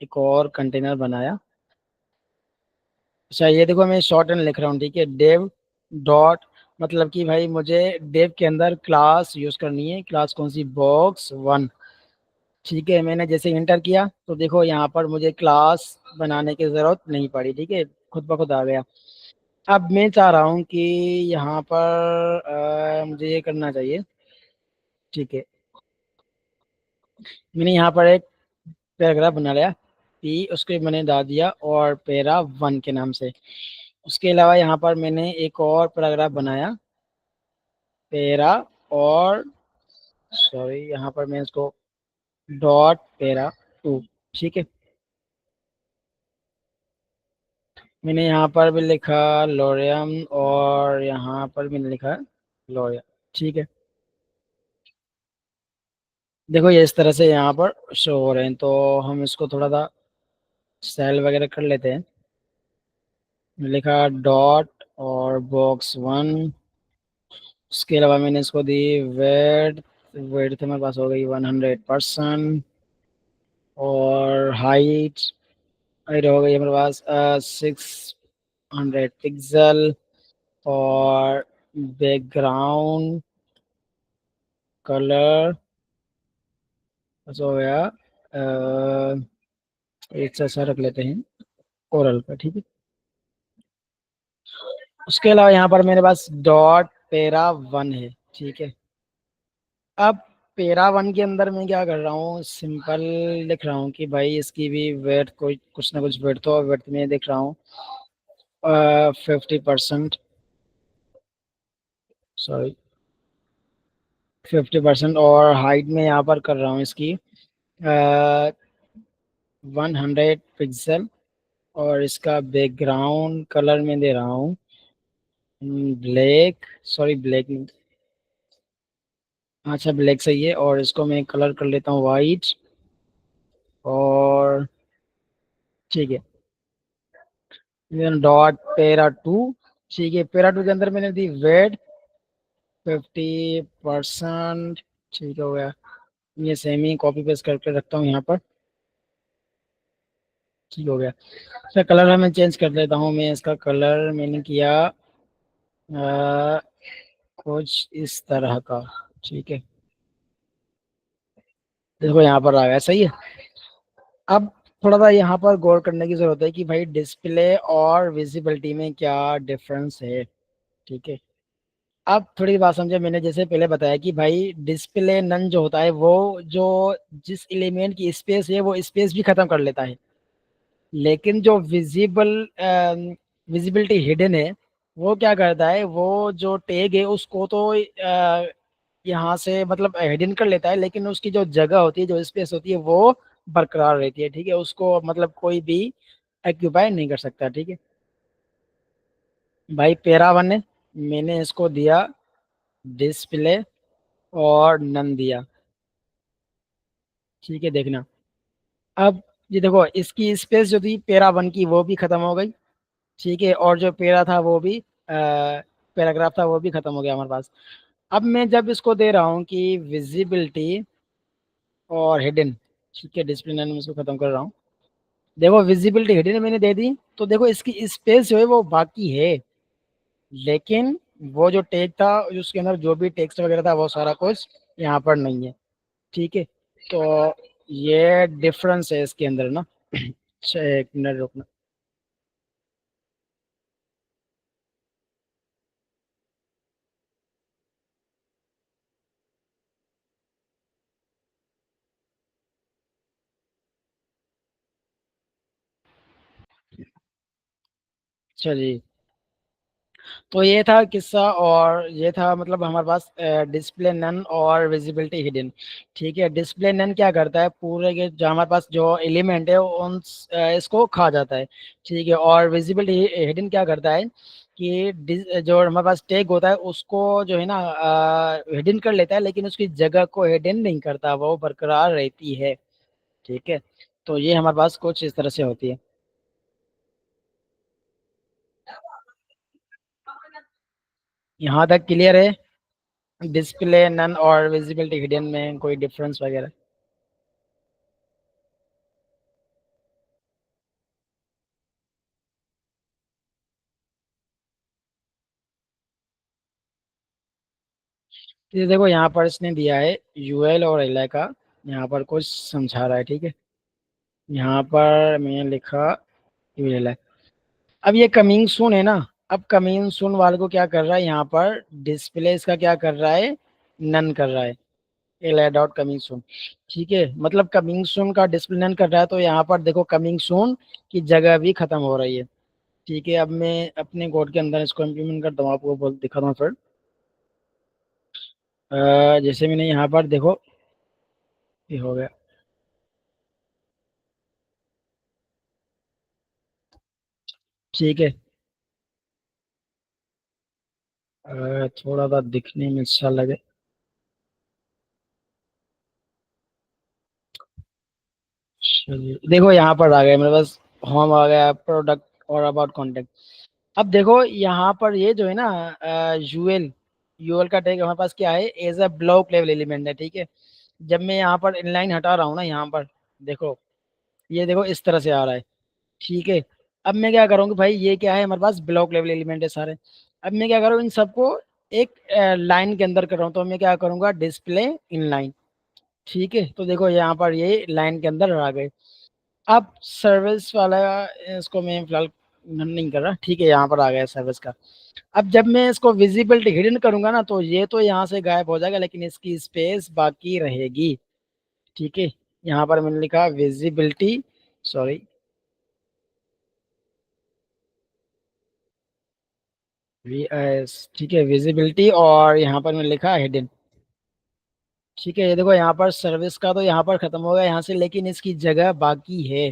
एक और कंटेनर बनाया। अच्छा, ये देखो मैं शॉर्ट एंड लिख रहा हूँ, ठीक है, डेव डॉट, मतलब कि भाई मुझे डेव के अंदर क्लास यूज करनी है, क्लास कौन सी, बॉक्स 1, ठीक है। मैंने जैसे इंटर किया तो देखो यहाँ पर मुझे क्लास बनाने की जरूरत नहीं पड़ी, ठीक है, खुद ब खुद आ गया। अब मैं चाह रहा हूँ कि यहाँ पर मुझे ये करना चाहिए, ठीक है। मैंने यहाँ पर एक पैराग्राफ बना लिया, पी उसके मैंने डाल दिया और पैरा 1 के नाम से। उसके अलावा यहाँ पर मैंने एक और पैराग्राफ बनाया, पैरा और सॉरी, यहाँ पर मैं इसको डॉट पेरा टू, ठीक है। मैंने यहाँ पर भी लिखा लोरियम, और यहाँ पर मैंने लिखा लोरियम, ठीक है। देखो ये इस तरह से यहाँ पर शो हो रहे हैं, तो हम इसको थोड़ा सा स्टाइल वगैरह कर लेते हैं। लिखा डॉट और बॉक्स वन, उसके अलावा मैंने इसको दी वेट, वेट हमारे पास हो गई 100%, और हाइट, हाइट हो गई हमारे पास 600 पिक्सल, और बैकग्राउंड कलर बस हो गया एक से ऐसा रख लेते हैं कोरल का, ठीक है। उसके अलावा यहाँ पर मेरे पास डॉट पेरा वन है, ठीक है। अब पेरा वन के अंदर मैं क्या कर रहा हूँ, सिंपल लिख रहा हूँ कि भाई इसकी भी वेट कोई कुछ ना कुछ वेट, तो वेट में देख रहा हूँ 50%, सॉरी 50%, और हाइट में यहाँ पर कर रहा हूँ इसकी 100 पिक्सल, और इसका बैकग्राउंड कलर में दे रहा हूँ ब्लैक, सॉरी ब्लैक नहीं, अच्छा ब्लैक सही है, और इसको मैं कलर कर लेता हूँ वाइट, और ठीक है, डॉट पेरा टू, ठीक है। पेरा टू के अंदर मैंने दी वेट 50%, ठीक हो गया। ये सेम ही कॉपी पेस्ट करके रखता हूँ यहाँ पर, ठीक हो गया। इसका कलर मैं चेंज कर देता हूँ, मैं इसका कलर मैंने किया कुछ इस तरह का, ठीक है। देखो यहाँ पर आ गया, सही है। अब थोड़ा सा यहाँ पर गौर करने की जरूरत है कि भाई डिस्प्ले और विजिबिलिटी में क्या डिफरेंस है, ठीक है। अब थोड़ी बात समझे, मैंने जैसे पहले बताया कि भाई डिस्प्ले नन जो होता है वो जो जिस एलिमेंट की स्पेस है वो स्पेस भी खत्म कर लेता है, लेकिन जो विजिबिलिटी हिडन है वो क्या करता है, वो जो टैग है उसको तो यहाँ से मतलब हिडन कर लेता है, लेकिन उसकी जो जगह होती है, जो स्पेस होती है वो बरकरार रहती है, ठीक है। उसको मतलब कोई भी ऑक्यूपाई नहीं कर सकता, ठीक है। भाई पेरा वन है, मैंने इसको दिया डिस्प्ले और नन दिया, ठीक है। देखना, अब ये देखो इसकी स्पेस जो थी पेरा वन की वो भी खत्म हो गई, ठीक है, और जो पेरा था वो भी पैराग्राफ था वो भी खत्म हो गया हमारे पास। अब मैं जब इसको दे रहा हूँ कि विजिबिलिटी और हिडन, ठीक है, डिस्प्ले नन में इसको खत्म कर रहा हूँ। देखो विजिबिलिटी हिडन मैंने दे दी, तो देखो इसकी स्पेस जो है वो बाकी है, लेकिन वो जो टैग था उसके अंदर जो भी टेक्स्ट वगैरह था वो सारा कुछ यहाँ पर नहीं है, ठीक है। तो ये डिफरेंस है इसके अंदर ना। अच्छा, एक मिनट रुकना। चलिए, तो ये था किस्सा, और ये था मतलब हमारे पास डिस्प्ले नन और विजिबिलिटी हिडन, ठीक है। डिस्प्ले नन क्या करता है, पूरे के जो हमारे पास जो एलिमेंट है उन इसको खा जाता है, ठीक है। और विजिबिलिटी हिडन क्या करता है कि जो हमारे पास टैग होता है उसको जो है ना हिडन कर लेता है, लेकिन उसकी जगह को हिडन नहीं करता, वो बरकरार रहती है, ठीक है। तो ये हमारे पास कुछ इस तरह से होती है। यहाँ तक क्लियर है, डिस्प्ले नन और विजिबिलिटी हिडन में कोई डिफरेंस वगैरह? ये देखो यहाँ पर इसने दिया है यूएल और एल का, यहाँ पर कुछ समझा रहा है, ठीक है। यहाँ पर मैंने लिखा यूएल है। अब ये कमिंग सून है ना, अब कमिंग सून वाले को क्या कर रहा है, यहाँ पर डिस्प्ले इसका क्या कर रहा है, नन कर रहा है, एल डॉट कमिंग सून, ठीक है। मतलब कमिंग सून का डिस्प्ले नन कर रहा है, तो यहाँ पर देखो कमिंग सून की जगह भी खत्म हो रही है, ठीक है। अब मैं अपने कोड के अंदर इसको इम्प्लीमेंट करता हूँ, आपको बोल दिखाता हूँ फिर। जैसे मैंने यहाँ पर देखो, ये हो गया। ठीक है। थोड़ा सा दिखने में अच्छा लगे। चलिए, देखो यहाँ पर आ गया मेरे पास। होम आ गया, प्रोडक्ट और अबाउट कॉन्टेक्ट। अब देखो यहाँ पर ये जो है ना, यूएल, यूएल का टैग हमारे पास क्या है, as a block level element है। ठीक है। जब मैं यहाँ पर इनलाइन हटा रहा हूँ ना, यहाँ पर देखो, ये देखो इस तरह से आ रहा है। ठीक है। अब मैं क्या करूँगी भाई, ये क्या है हमारे पास, ब्लॉक लेवल एलिमेंट है सारे। अब मैं क्या करूँ, इन सबको एक लाइन के अंदर कर रहा हूँ, तो मैं क्या करूँगा, डिस्प्ले इनलाइन। ठीक है। तो देखो यहाँ पर ये लाइन के अंदर आ गए। अब सर्विस वाला, इसको मैं फिलहाल नहीं कर रहा। ठीक है, यहाँ पर आ गया सर्विस का। अब जब मैं इसको विजिबिलिटी हिडन करूंगा ना, तो ये तो यहाँ से गायब हो जाएगा, लेकिन इसकी स्पेस बाकी रहेगी। ठीक है। यहाँ पर मैंने लिखा विजिबिलिटी, सॉरी, वी एस, ठीक है, विजिबिलिटी, और यहाँ पर मैंने लिखा हिडन। ठीक है। ये देखो यहाँ पर सर्विस का तो यहाँ पर खत्म हो गया यहाँ से, लेकिन इसकी जगह बाकी है।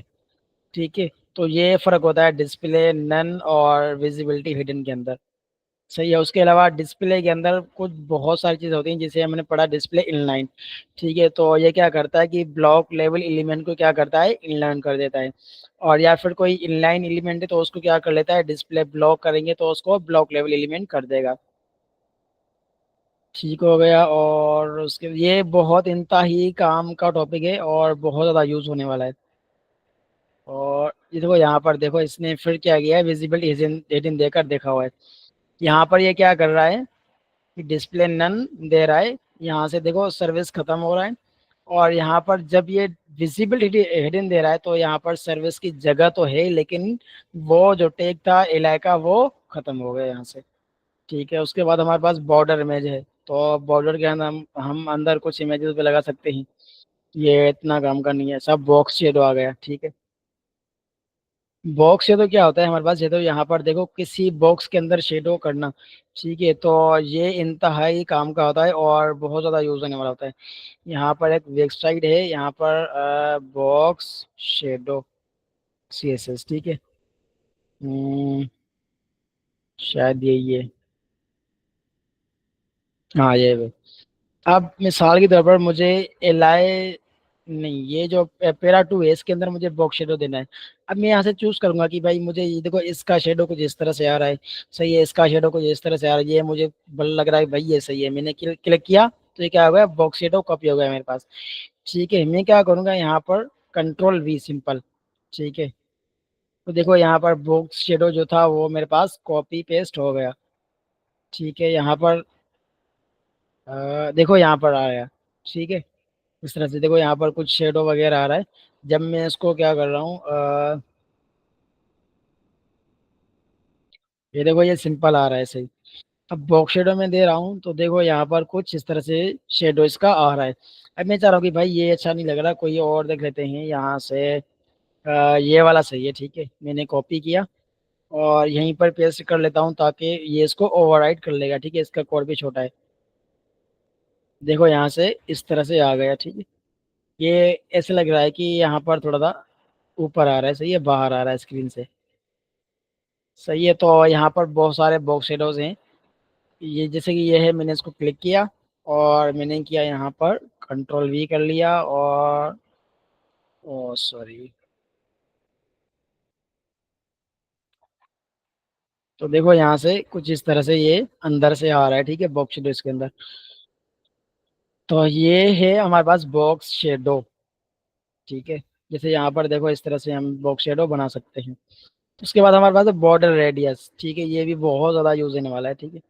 ठीक है। तो ये फर्क होता है डिस्प्ले नन और विजिबिलिटी हिडन के अंदर। सही है। उसके अलावा डिस्प्ले के अंदर कुछ बहुत सारी चीज़ होती हैं, जिसे हमने पढ़ा डिस्प्ले इनलाइन। ठीक है। तो ये क्या करता है कि ब्लॉक लेवल एलिमेंट को क्या करता है, इनलाइन कर देता है। और या फिर कोई इनलाइन एलिमेंट है तो उसको क्या कर लेता है, डिस्प्ले ब्लॉक करेंगे तो उसको ब्लॉक लेवल एलिमेंट कर देगा। ठीक हो गया। और उसके ये बहुत इंतहा ही काम का टॉपिक है और बहुत ज़्यादा यूज़ होने वाला है। और ये देखो यहाँ पर देखो, इसने फिर क्या किया है, विजिबल एडिन देकर देखा हुआ है। यहाँ पर ये क्या कर रहा है, डिस्प्ले नन दे रहा है। यहाँ से देखो सर्विस खत्म हो रहा है। और यहाँ पर जब ये विजिबल हिडन दे रहा है, तो यहाँ पर सर्विस की जगह तो है, लेकिन वो जो टैग था एलाई का, वो खत्म हो गया यहाँ से। ठीक है। उसके बाद हमारे पास बॉर्डर इमेज है। तो बॉर्डर के अंदर हम अंदर कुछ इमेजेस पे लगा सकते हैं। ये इतना काम का नहीं है, सब बॉक्स शेडो आ गया। ठीक है। बॉक्स शेडो क्या होता है हमारे पास, ये तो यहाँ पर देखो, किसी बॉक्स के अंदर शेडो करना। ठीक है। तो ये इंतहाई काम का होता है और बहुत ज़्यादा यूज होने वाला होता है। यहाँ पर एक वेबसाइट है, यहाँ पर बॉक्स शेडो CSS। ठीक है। शायद यही है। हाँ, ये है। अब मिसाल के तौर पर मुझे एलाई, नहीं, ये जो पेरा टू है, इसके अंदर मुझे बॉक्स शेडो देना है। अब मैं यहाँ से चूज करूंगा कि भाई मुझे ये देखो, इसका शेडो कुछ इस तरह से आ रहा है। सही है। इसका शेडो कुछ इस तरह से आ रहा है, ये मुझे बल लग रहा है भाई ये सही है। मैंने क्लिक किया तो ये क्या हो गया, बॉक्स शेडो कॉपी हो गया मेरे पास। ठीक है। मैं क्या करूंगा यहाँ पर, कंट्रोल V सिंपल। ठीक है। तो देखो यहाँ पर बॉक्स शेडो जो था वो मेरे पास कॉपी पेस्ट हो गया। ठीक है। यहाँ पर देखो यहाँ पर आया। ठीक है। इस तरह से देखो यहाँ पर कुछ शेडो वगैरह आ रहा है। जब मैं इसको क्या कर रहा हूँ, ये देखो ये सिंपल आ रहा है सही। अब बॉक्स शेडो में दे रहा हूँ तो देखो यहाँ पर कुछ इस तरह से शेडो इसका आ रहा है। अब मैं चाह रहा हूँ कि भाई ये अच्छा नहीं लग रहा, कोई और देख लेते हैं यहाँ से। ये वाला सही है। ठीक है। मैंने कॉपी किया और यहीं पर पेस्ट कर लेता हूँ, ताकि ये इसको ओवरराइड कर लेगा। ठीक है। इसका कोड भी छोटा है। देखो यहाँ से इस तरह से आ गया। ठीक है। ये ऐसे लग रहा है कि यहाँ पर थोड़ा सा ऊपर आ रहा है। सही है, बाहर आ रहा है स्क्रीन से। सही है। तो यहाँ पर बहुत सारे बॉक्स शेडोज हैं। ये जैसे कि ये है, मैंने इसको क्लिक किया और मैंने किया यहाँ पर कंट्रोल V कर लिया, और ओ सॉरी, तो देखो यहाँ से कुछ इस तरह से ये अंदर से आ रहा है। ठीक है, बॉक्स शेडो इसके अंदर। तो ये है हमारे पास बॉक्स शेडो। ठीक है। जैसे यहाँ पर देखो, इस तरह से हम बॉक्स शेडो बना सकते हैं। उसके बाद हमारे पास है बॉर्डर रेडियस। ठीक है। ये भी बहुत ज़्यादा यूज होने वाला है। ठीक है।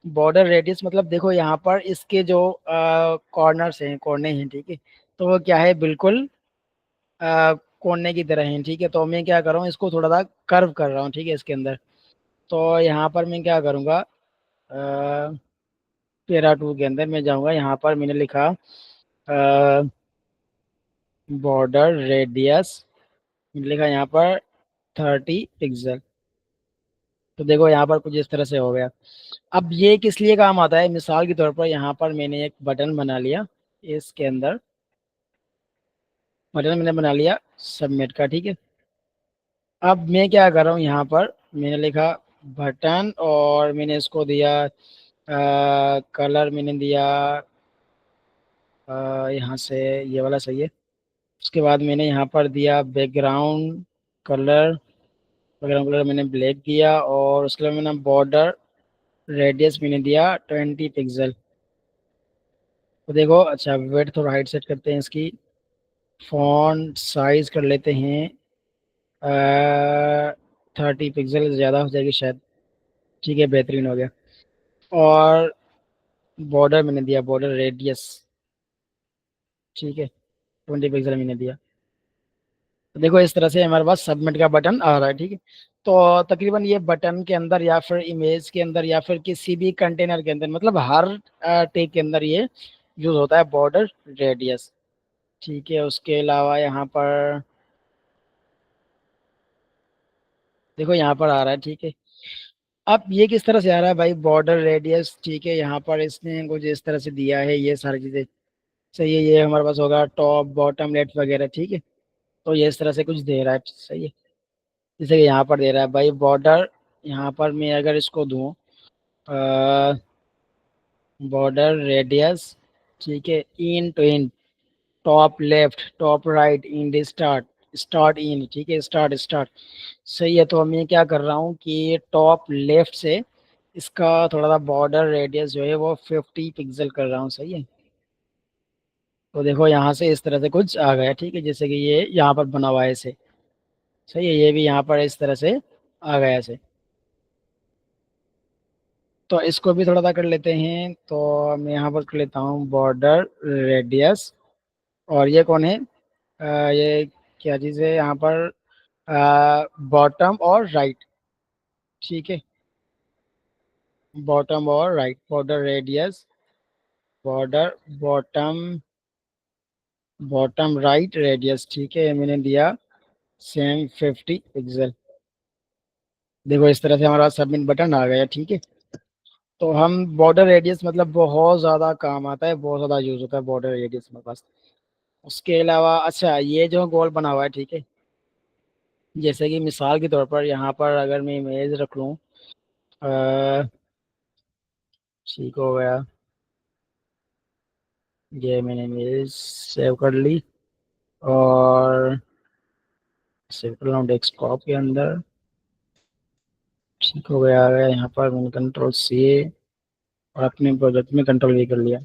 बॉर्डर रेडियस मतलब देखो यहाँ पर इसके जो कॉर्नर्स हैं, कोने हैं। ठीक है। तो वो क्या है, बिल्कुल कोने की तरह हैं। ठीक है। तो मैं क्या कर रहा हूँ, इसको थोड़ा सा कर्व कर रहा हूँ। ठीक है। इसके अंदर तो यहाँ पर मैं क्या करूँगा, पेरा टू के अंदर मैं जाऊँगा। यहाँ पर मैंने लिखा बॉर्डर रेडियस, लिखा यहाँ पर 30 पिक्सल। तो देखो यहाँ पर कुछ इस तरह से हो गया। अब ये किस लिए काम आता है, मिसाल के तौर पर यहाँ पर मैंने एक बटन बना लिया, इसके अंदर बटन मैंने बना लिया सबमिट का, ठीक है। अब मैं क्या कर रहा हूँ, यहाँ पर मैंने लिखा बटन और मैंने इसको दिया कलर मैंने दिया यहाँ से, ये वाला सही है। उसके बाद मैंने यहाँ पर दिया बैकग्राउंड कलर, बैकग्राउंड कलर मैंने ब्लैक दिया, और उसके बाद मैंने बॉर्डर रेडियस मैंने दिया 20 पिक्सल। तो देखो, अच्छा वेट थोड़ा हाइट सेट करते हैं इसकी, फॉन्ट साइज कर लेते हैं 30 पिक्सल, ज़्यादा हो जाएगी शायद। ठीक है, बेहतरीन हो गया। और बॉर्डर मैंने दिया बॉर्डर रेडियस, ठीक है, 20 पिक्सल मैंने दिया। तो देखो इस तरह से हमारे पास सबमिट का बटन आ रहा है, ठीक है। तो तकरीबन ये बटन के अंदर या फिर इमेज के अंदर या फिर किसी भी कंटेनर के अंदर, मतलब हर टैग के अंदर ये यूज होता है बॉर्डर रेडियस, ठीक है। उसके अलावा यहाँ पर देखो यहाँ पर आ रहा है, ठीक है। अब ये किस तरह से आ रहा है भाई, बॉर्डर रेडियस, ठीक है। यहाँ पर इसने कुछ इस तरह से दिया है, ये सारी चीजें सही है। ये हमारे पास होगा टॉप बॉटम लेफ्ट वगैरह, ठीक है। तो ये इस तरह से कुछ दे रहा है, सही है। जैसे कि यहाँ पर दे रहा है भाई बॉर्डर, यहाँ पर मैं अगर इसको दूँ बॉर्डर रेडियस, ठीक है, in to in, top left top right in start, start in, ठीक है, स्टार्ट स्टार्ट, सही है। तो मैं क्या कर रहा हूँ कि टॉप लेफ्ट से इसका थोड़ा सा बॉर्डर रेडियस जो है वो 50 पिक्सल कर रहा हूँ, सही है। तो देखो यहाँ से इस तरह से कुछ आ गया, ठीक है, जैसे कि ये यहाँ पर बना हुआ है ऐसे, सही है। ये भी यहाँ पर इस तरह से आ गया ऐसे। तो इसको भी थोड़ा सा कर लेते हैं, तो मैं यहाँ पर कर लेता हूँ बॉर्डर रेडियस। और ये कौन है, ये क्या चीज़ है यहाँ पर, बॉटम और राइट, ठीक है, बॉटम और right, border radius, border bottom, bottom right radius, ठीक है, मैंने दिया सेम 50 पिक्सल। देखो इस तरह से हमारा सबमिट बटन आ गया, ठीक है। तो हम बॉर्डर रेडियस मतलब बहुत ज़्यादा काम आता है, बहुत ज़्यादा यूज़ होता है बॉर्डर रेडियस में पास। उसके अलावा अच्छा ये जो गोल बना हुआ है, ठीक है, जैसे कि मिसाल के तौर पर यहाँ पर अगर मैं इमेज रख लूँ, ठीक हो गया, ये मैंने इमेज सेव कर ली और सेव कर रहा हूँ डेस्कटॉप के अंदर, ठीक हो गया। आ गया यहाँ पर, मैंने कंट्रोल सी और अपने प्रोजेक्ट में कंट्रोल वी कर लिया।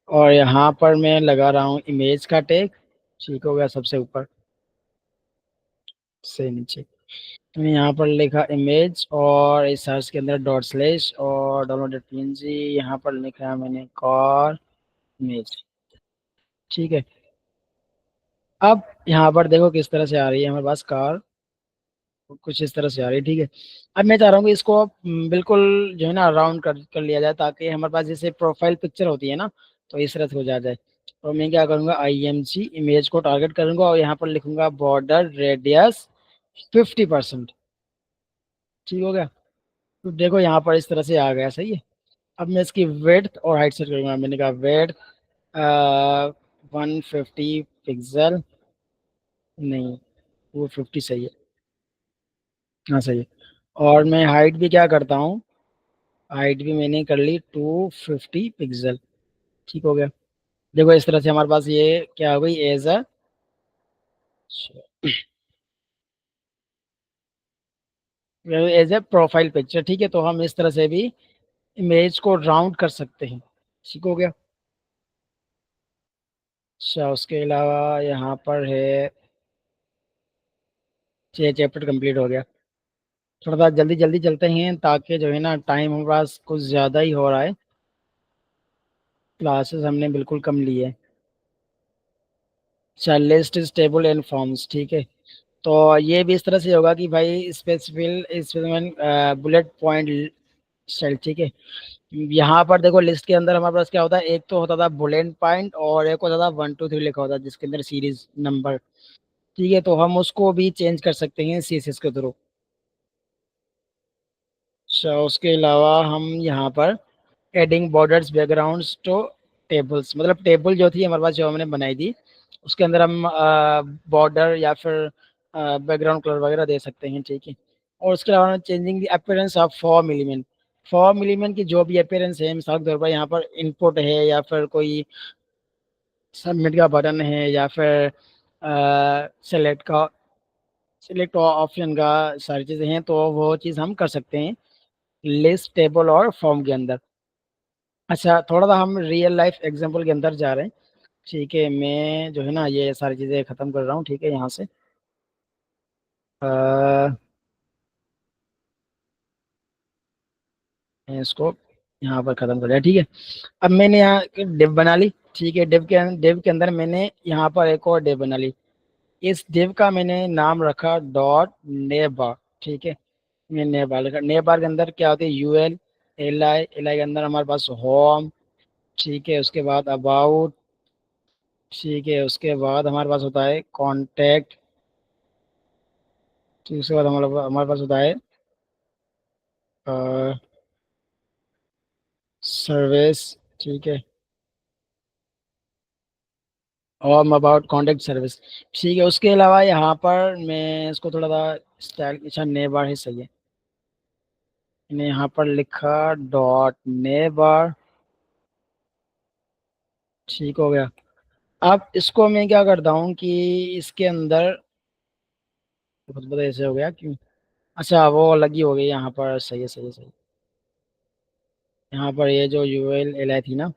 और यहाँ पर मैं लगा रहा हूँ इमेज का टैग, ठीक हो गया, सबसे ऊपर से नीचे। तो मैं यहाँ पर लिखा इमेज और इस सर्च के अंदर डॉट स्लैश और डाउनलोडेड पीएनजी, यहाँ पर लिखा है मैंने कार इमेज, ठीक है। अब यहाँ पर देखो किस तरह से आ रही है हमारे पास कार, कुछ इस तरह से आ रही है, ठीक है। अब मैं चाह रहा हूँ कि इसको बिल्कुल जो है ना राउंड कर लिया जाए, ताकि हमारे पास जैसे प्रोफाइल पिक्चर होती है ना, तो इस तरह से हो जाए। तो मैं क्या करूँगा, IMG इमेज को टारगेट करूँगा और यहाँ पर लिखूंगा बॉर्डर रेडियस 50%, ठीक हो गया। तो देखो यहाँ पर इस तरह से आ गया, सही है। अब मैं इसकी वेड्थ और हाइट सेट करूँगा, मैंने कहा वेड्थ 150 पिक्सल, नहीं, वो 50 सही है, हाँ सही है। और मैं हाइट भी क्या करता हूँ, हाइट भी मैंने कर ली 250 पिक्सल, ठीक हो गया। देखो इस तरह से हमारे पास ये क्या हो गई, एज ए प्रोफाइल पिक्चर, ठीक है। तो हम इस तरह से भी इमेज को राउंड कर सकते हैं, ठीक हो गया। अच्छा उसके अलावा यहाँ पर है, ये चैप्टर कंप्लीट हो गया। थोड़ा सा जल्दी जल्दी चलते हैं, ताकि जो है ना टाइम हमारे पास कुछ ज़्यादा ही हो रहा है, क्लासेस हमने बिल्कुल कम ली है। अच्छा list is table and forms, ठीक है। तो ये भी इस तरह से होगा कि भाई स्पेसिफिक बुलेट पॉइंट स्टाइल, ठीक है। यहाँ पर देखो लिस्ट के अंदर हमारे पास क्या होता है, एक तो होता था बुलेट पॉइंट और एक होता था 1 2 3 लिखा होता है, जिसके अंदर सीरीज नंबर, ठीक है। तो हम उसको भी चेंज कर सकते हैं CSS के थ्रू। अच्छा, उसके अलावा हम यहाँ पर adding borders backgrounds to tables, मतलब टेबल जो थी हमारे पास जो हमने बनाई थी उसके अंदर हम बॉर्डर या फिर बैकग्राउंड कलर वगैरह दे सकते हैं, ठीक है। और उसके अलावा changing the appearance of form element, form element की जो भी अपीयरेंस है, मिसाल के तौर पर यहाँ पर इनपुट है या फिर कोई सबमिट का बटन है या फिर सिलेक्ट ऑप्शन का सारी चीज़ें हैं, तो वो चीज़ हम कर सकते हैं लिस्ट टेबल और फॉर्म के अंदर। अच्छा, थोड़ा सा हम रियल लाइफ एग्जांपल के अंदर जा रहे हैं, ठीक है। मैं जो है ना ये सारी चीज़ें ख़त्म कर रहा हूँ, ठीक है, यहाँ से अ, मैं इसको यहाँ पर ख़त्म कर दिया, ठीक है। अब मैंने यहाँ डिव बना ली, ठीक है। डिव के अंदर मैंने यहाँ पर एक और डिव बना ली। इस डिव का मैंने नाम रखा डॉट नेबर, ठीक है। मैं नेबर लिखा, नेबर के अंदर क्या होती है, एल आई के अंदर हमारे पास होम, ठीक है। उसके बाद अबाउट, ठीक है। उसके बाद हमारे पास होता है कॉन्टैक्ट, ठीक। उसके बाद हमारे हमारे पास होता है सर्विस, ठीक है। और अबाउट कॉन्टैक्ट सर्विस, ठीक है। उसके अलावा यहाँ पर मैं इसको थोड़ा सा स्टाइल, अच्छा नेबर ही सही है। मैंने यहाँ पर लिखा डॉट नेबर, ठीक हो गया। अब इसको मैं क्या करता हूँ कि इसके अंदर खुद पता ऐसे हो गया क्यों, अच्छा वो अलग ही हो गई यहाँ पर, सही है सही है सही है। यहाँ पर ये जो UL LI थी ना,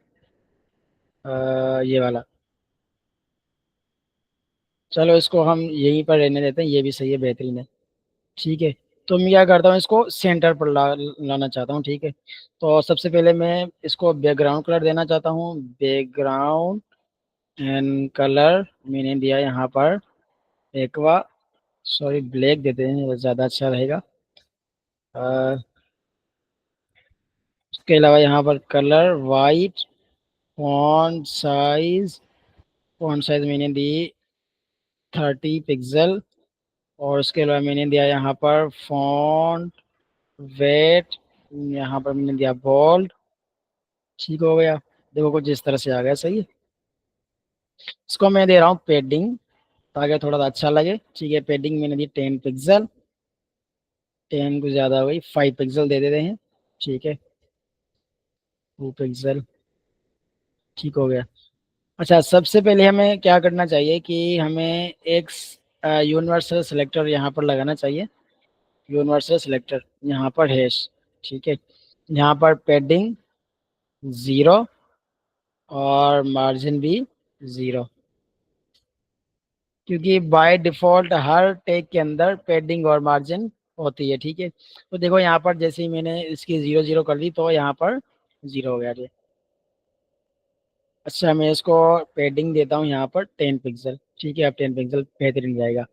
ये वाला, चलो इसको हम यहीं पर रहने देते हैं, ये भी सही है, बेहतरीन है, ठीक है। तो मैं क्या करता हूँ, इसको सेंटर पर लाना चाहता हूँ, ठीक है। तो सबसे पहले मैं इसको बैकग्राउंड कलर देना चाहता हूँ, बैकग्राउंड एंड कलर मैंने दिया यहाँ पर एक्वा, सॉरी ब्लैक देते हैं, वो ज़्यादा अच्छा रहेगा। उसके अलावा यहाँ पर कलर वाइट, फॉन्ट साइज मैंने दी 30 पिक्सल। और उसके अलावा मैंने दिया यहाँ पर फॉन्ट वेट, यहाँ पर मैंने दिया बोल्ड, ठीक हो गया। देखो कुछ इस तरह से आ गया, सही है। इसको मैं दे रहा हूँ पेडिंग, ताकि थोड़ा सा अच्छा लगे, ठीक है। पेडिंग मैंने दी 10 पिक्सल, 10 कुछ ज़्यादा हो गई, 5 पिक्सल दे देते हैं, ठीक है। 2 पिक्सल, ठीक हो गया। अच्छा, सबसे पहले हमें क्या करना चाहिए कि हमें एक यूनिवर्सल सिलेक्टर यहाँ पर लगाना चाहिए, यूनिवर्सल सिलेक्टर यहाँ पर हैश, ठीक है। यहाँ पर पेडिंग 0 और मार्जिन भी 0, क्योंकि बाय डिफ़ॉल्ट हर टैग के अंदर पेडिंग और मार्जिन होती है, ठीक है। तो देखो यहाँ पर जैसे ही मैंने इसकी 0 0 कर दी तो यहाँ पर 0 हो गया ये। अच्छा, मैं इसको पेडिंग देता हूँ यहाँ पर 10 पिक्सल, ठीक है। अब 10 पिक्सल बेहतरीन जाएगा।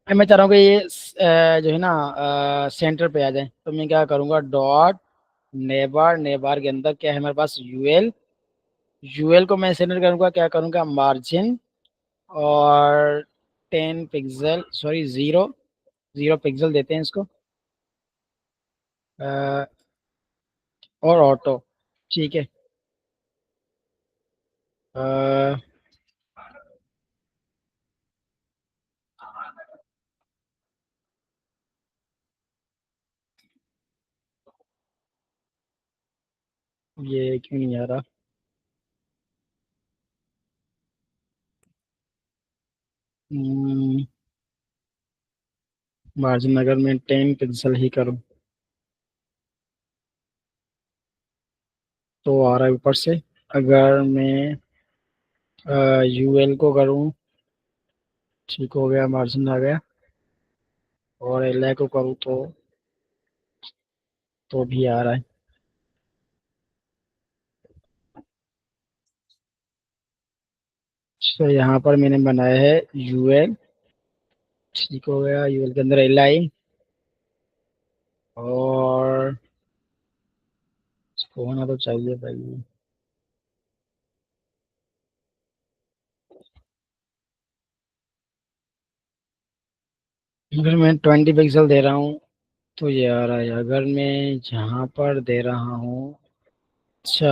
अब मैं चाह रहा हूँ कि ये जो है ना सेंटर पे आ जाए, तो मैं क्या करूँगा, डॉट नेबर, नेबर के अंदर क्या है हमारे पास, यूएल को मैं सेंटर करूँगा, क्या करूँगा, मार्जिन और 10 पिक्सल, सॉरी 0 0 पिक्सल देते हैं इसको, अ, और ऑटो, ठीक है। अ, ये क्यों नहीं आ रहा, मार्जिन अगर मैं 10 पिक्सल ही करूँ तो आ रहा है ऊपर से। अगर मैं यूएल को करूँ, ठीक हो गया, मार्जिन आ गया। और एल को करूँ तो भी आ रहा है। तो यहाँ पर मैंने बनाया है यूएल, ठीक हो गया। यूएल के अंदर LI, और इसको होना तो चाहिए भाई, अगर मैं 20 पिक्सल दे रहा हूँ तो ये आ रहा है, अगर मैं जहाँ पर दे रहा हूँ। अच्छा,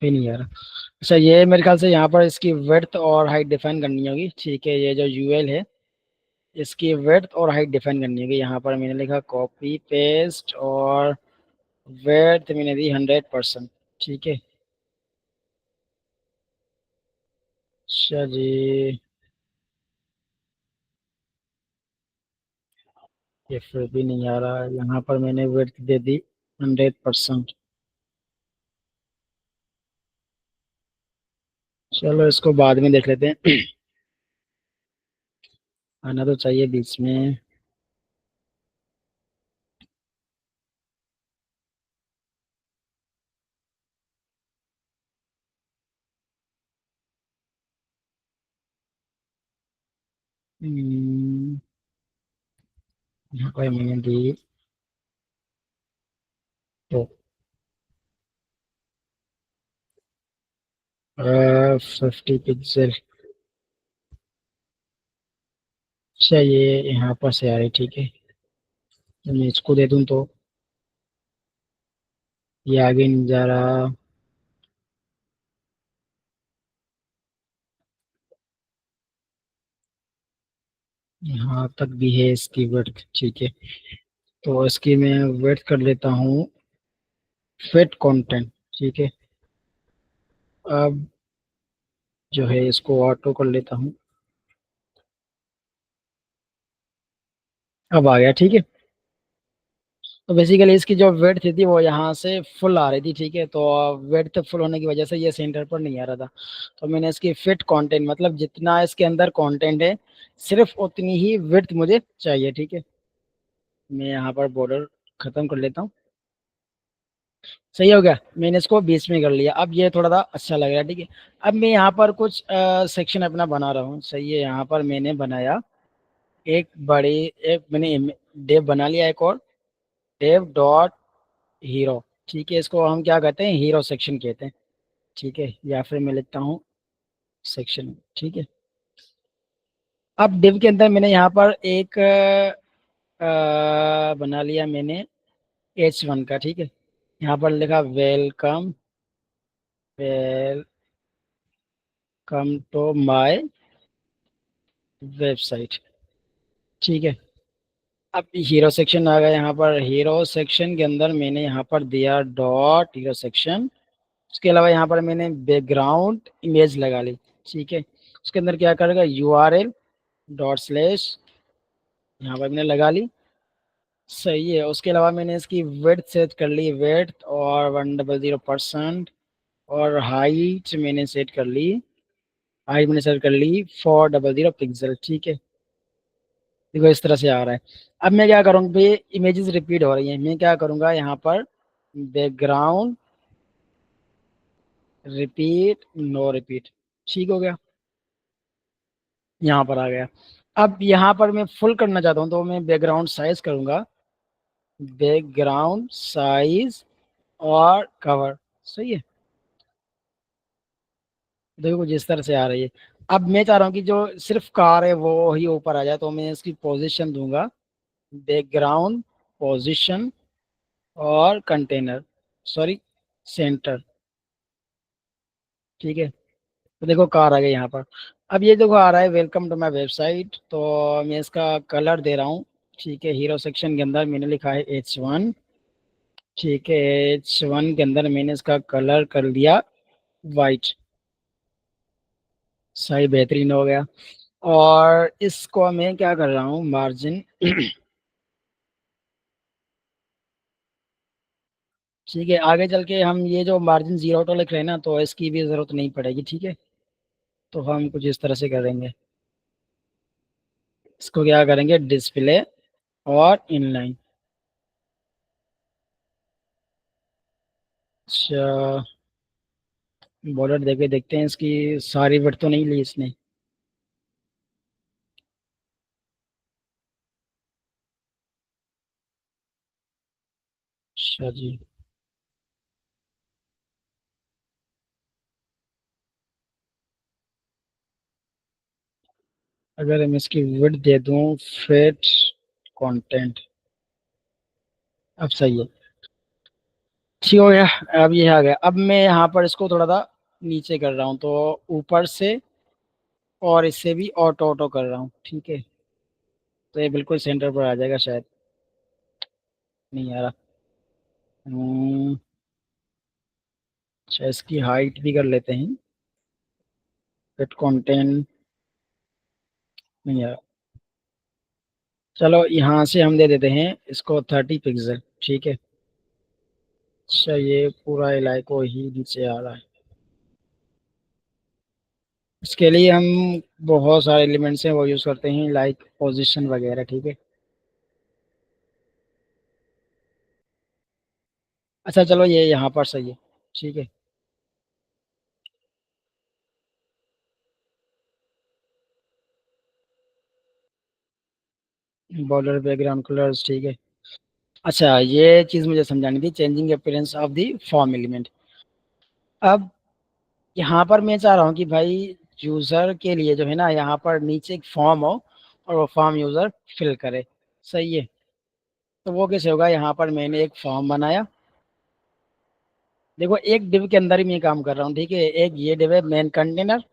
ये नहीं आ रहा। अच्छा, ये मेरे ख्याल से यहाँ पर इसकी विड्थ और हाइट डिफाइन करनी होगी। ठीक है, ये जो यूएल है, इसकी विड्थ और हाइट डिफाइन करनी होगी। यहाँ पर मैंने लिखा कॉपी पेस्ट, और विड्थ मैंने दी 100%। ठीक है। अच्छा जी। ये फिर भी नहीं आ रहा है, यहाँ पर मैंने विड्थ दे दी 100%। चलो, इसको बाद में देख लेते हैं। आना तो चाहिए बीच में। हम्म, यहाँ पर मैंने दी तो 50 पिक्सल। चाहिए यहाँ पर से आ रही। ठीक है, तो मैं इसको दे दूँ तो ये आगे नहीं जा रहा। यहाँ तक भी है इसकी विड्थ। ठीक है, तो इसकी मैं विड्थ कर लेता हूँ फिट कंटेंट। ठीक है, अब जो है इसको ऑटो कर लेता हूँ। अब आ गया। ठीक है, तो बेसिकली इसकी जो विड्थ थी वो यहाँ से फुल आ रही थी। ठीक है, तो विड्थ फुल होने की वजह से ये सेंटर पर नहीं आ रहा था। तो मैंने इसकी फिट कंटेंट, मतलब जितना इसके अंदर कंटेंट है, सिर्फ उतनी ही विड्थ मुझे चाहिए। ठीक है, मैं यहाँ पर बॉर्डर खत्म कर लेता हूँ। सही हो गया, मैंने इसको बीच में कर लिया। अब ये थोड़ा सा अच्छा लग रहा है। ठीक है, अब मैं यहाँ पर कुछ सेक्शन अपना बना रहा हूँ। सही है, यहाँ पर मैंने बनाया एक बड़ी, एक मैंने डेव बना लिया, एक और डेव डॉट हीरो। ठीक है, इसको हम क्या कहते हैं, हीरो सेक्शन कहते हैं। ठीक है, या फिर मैं लिखता हूँ सेक्शन। ठीक है, अब डिव के अंदर मैंने यहाँ पर एक बना लिया मैंने H1 का। ठीक है, यहाँ पर लिखा welcome, welcome to my website. ठीक है, अब हीरो सेक्शन आ गया। यहाँ पर हीरो सेक्शन के अंदर मैंने यहाँ पर दिया डॉट हीरो सेक्शन। उसके अलावा यहाँ पर मैंने बैकग्राउंड इमेज लगा ली। ठीक है, उसके अंदर क्या करेगा, URL डॉट स्लैश, यहाँ पर मैंने लगा ली। सही है, उसके अलावा मैंने इसकी विड्थ सेट कर ली, विड्थ और 100%। और हाइट मैंने सेट कर ली, हाइट मैंने सेट कर ली 400 पिक्सल। ठीक है, देखो इस तरह से आ रहा है। अब मैं क्या करूँगा, ये इमेजेस रिपीट हो रही हैं, मैं क्या करूँगा, यहाँ पर बैकग्राउंड रिपीट नो रिपीट। ठीक हो गया, यहाँ पर आ गया। अब यहाँ पर मैं फुल करना चाहता हूँ, तो मैं बैकग्राउंड साइज करूँगा, बैकग्राउंड साइज और कवर। सही है, देखो कुछ इस तरह से आ रही है। अब मैं चाह रहा हूँ कि जो सिर्फ कार है वो ही ऊपर आ जाए, तो मैं इसकी पोजीशन दूंगा बैकग्राउंड पोजीशन और कंटेनर, सॉरी, सेंटर। ठीक है, तो देखो कार आ गई यहाँ पर। अब ये देखो आ रहा है वेलकम टू माय वेबसाइट, तो मैं इसका कलर दे रहा हूँ। ठीक है, हीरो सेक्शन के अंदर मैंने लिखा है H1। ठीक है, H1 के अंदर मैंने इसका कलर कर दिया वाइट। सही, बेहतरीन हो गया। और इसको मैं क्या कर रहा हूँ, मार्जिन। ठीक है, आगे चल के हम ये जो मार्जिन जीरो टू लिख रहे हैं ना, तो इसकी भी जरूरत नहीं पड़ेगी। ठीक है, तो हम कुछ इस तरह से करेंगे, इसको क्या करेंगे, डिस्प्ले और इनलाइन। अच्छा, बॉर्डर देखे देखते हैं, इसकी सारी विड्थ तो नहीं ली इसने। अच्छा जी, अगर मैं इसकी विड्थ दे दूं, फिट कंटेंट, अब सही है, ठीक हो गया। अब ये आ गया। अब मैं यहाँ पर इसको थोड़ा सा नीचे कर रहा हूँ, तो ऊपर से और इससे भी ऑटो ऑटो कर रहा हूँ, ठीक है। तो ये बिल्कुल सेंटर पर आ जाएगा शायद, नहीं आ रहा। हम्म, अच्छा इसकी हाइट भी कर लेते हैं, फिट कंटेंट, नहीं आ रहा। चलो यहाँ से हम दे देते हैं इसको 30 पिक्सल, ठीक है। अच्छा ये पूरा इलाको ही नीचे आ रहा है। इसके लिए हम बहुत सारे एलिमेंट्स हैं वो यूज़ करते हैं, लाइक पोजीशन वगैरह, ठीक है। अच्छा चलो ये यहाँ पर सही है, ठीक है। बॉर्डर बैकग्राउंड कलर्स, ठीक है। अच्छा ये चीज़ मुझे समझानी थी, changing appearance of the form element. अब यहाँ पर मैं चाह रहा हूँ कि भाई यूज़र के लिए जो है ना, यहाँ पर नीचे एक फॉर्म हो और वो फॉर्म यूज़र फिल करे, सही है। तो वो कैसे होगा, यहाँ पर मैंने एक फॉर्म बनाया। देखो एक डिव के अंदर ही मैं काम कर रहा हूँ, ठीक है। एक ये डिव है मेन कंटेनर,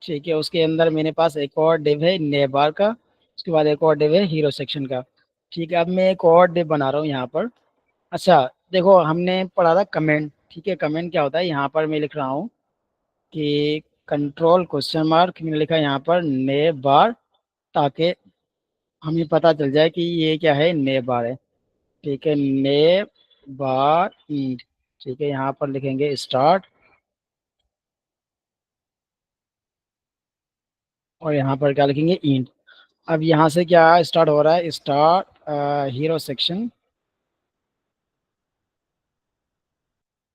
ठीक है। उसके अंदर मेरे पास एक और डिव है नेम बार का, उसके बाद एक और डिव है हीरो सेक्शन का, ठीक है। अब मैं एक और डिव बना रहा हूँ यहाँ पर। अच्छा देखो हमने पढ़ा था कमेंट, ठीक है। कमेंट क्या होता है, यहाँ पर मैं लिख रहा हूँ कि कंट्रोल क्वेश्चन मार्क, मैंने लिखा यहाँ पर ने बार, ताकि हमें पता चल जाए कि ये क्या है, ने बार है, ठीक है। ने बार इंट, ठीक है। यहाँ पर लिखेंगे स्टार्ट, और यहाँ पर क्या लिखेंगे, इंट। अब यहाँ से क्या स्टार्ट हो रहा है, स्टार्ट हीरो सेक्शन,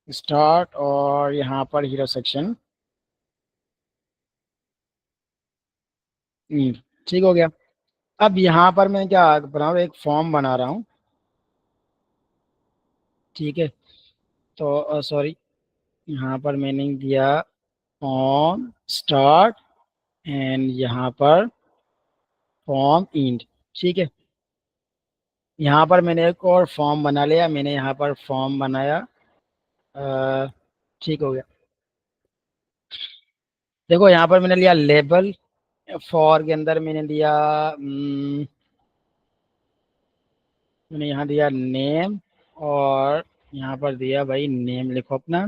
स्टार्ट, और यहाँ पर हीरो सेक्शन इंट, ठीक हो गया। अब यहाँ पर मैं क्या बना रहा हूँ, एक फॉर्म बना रहा हूँ, ठीक है। तो सॉरी, यहाँ पर मैंने दिया फॉर्म स्टार्ट एंड यहाँ पर फॉर्म इंड, ठीक है। यहाँ पर मैंने एक और फॉर्म बना लिया, मैंने यहाँ पर फॉर्म बनाया, अ, ठीक हो गया। देखो यहाँ पर मैंने लिया लेबल, फॉर के अंदर मैंने दिया मैंने यहाँ दिया नेम, और यहाँ पर दिया भाई नेम लिखो अपना।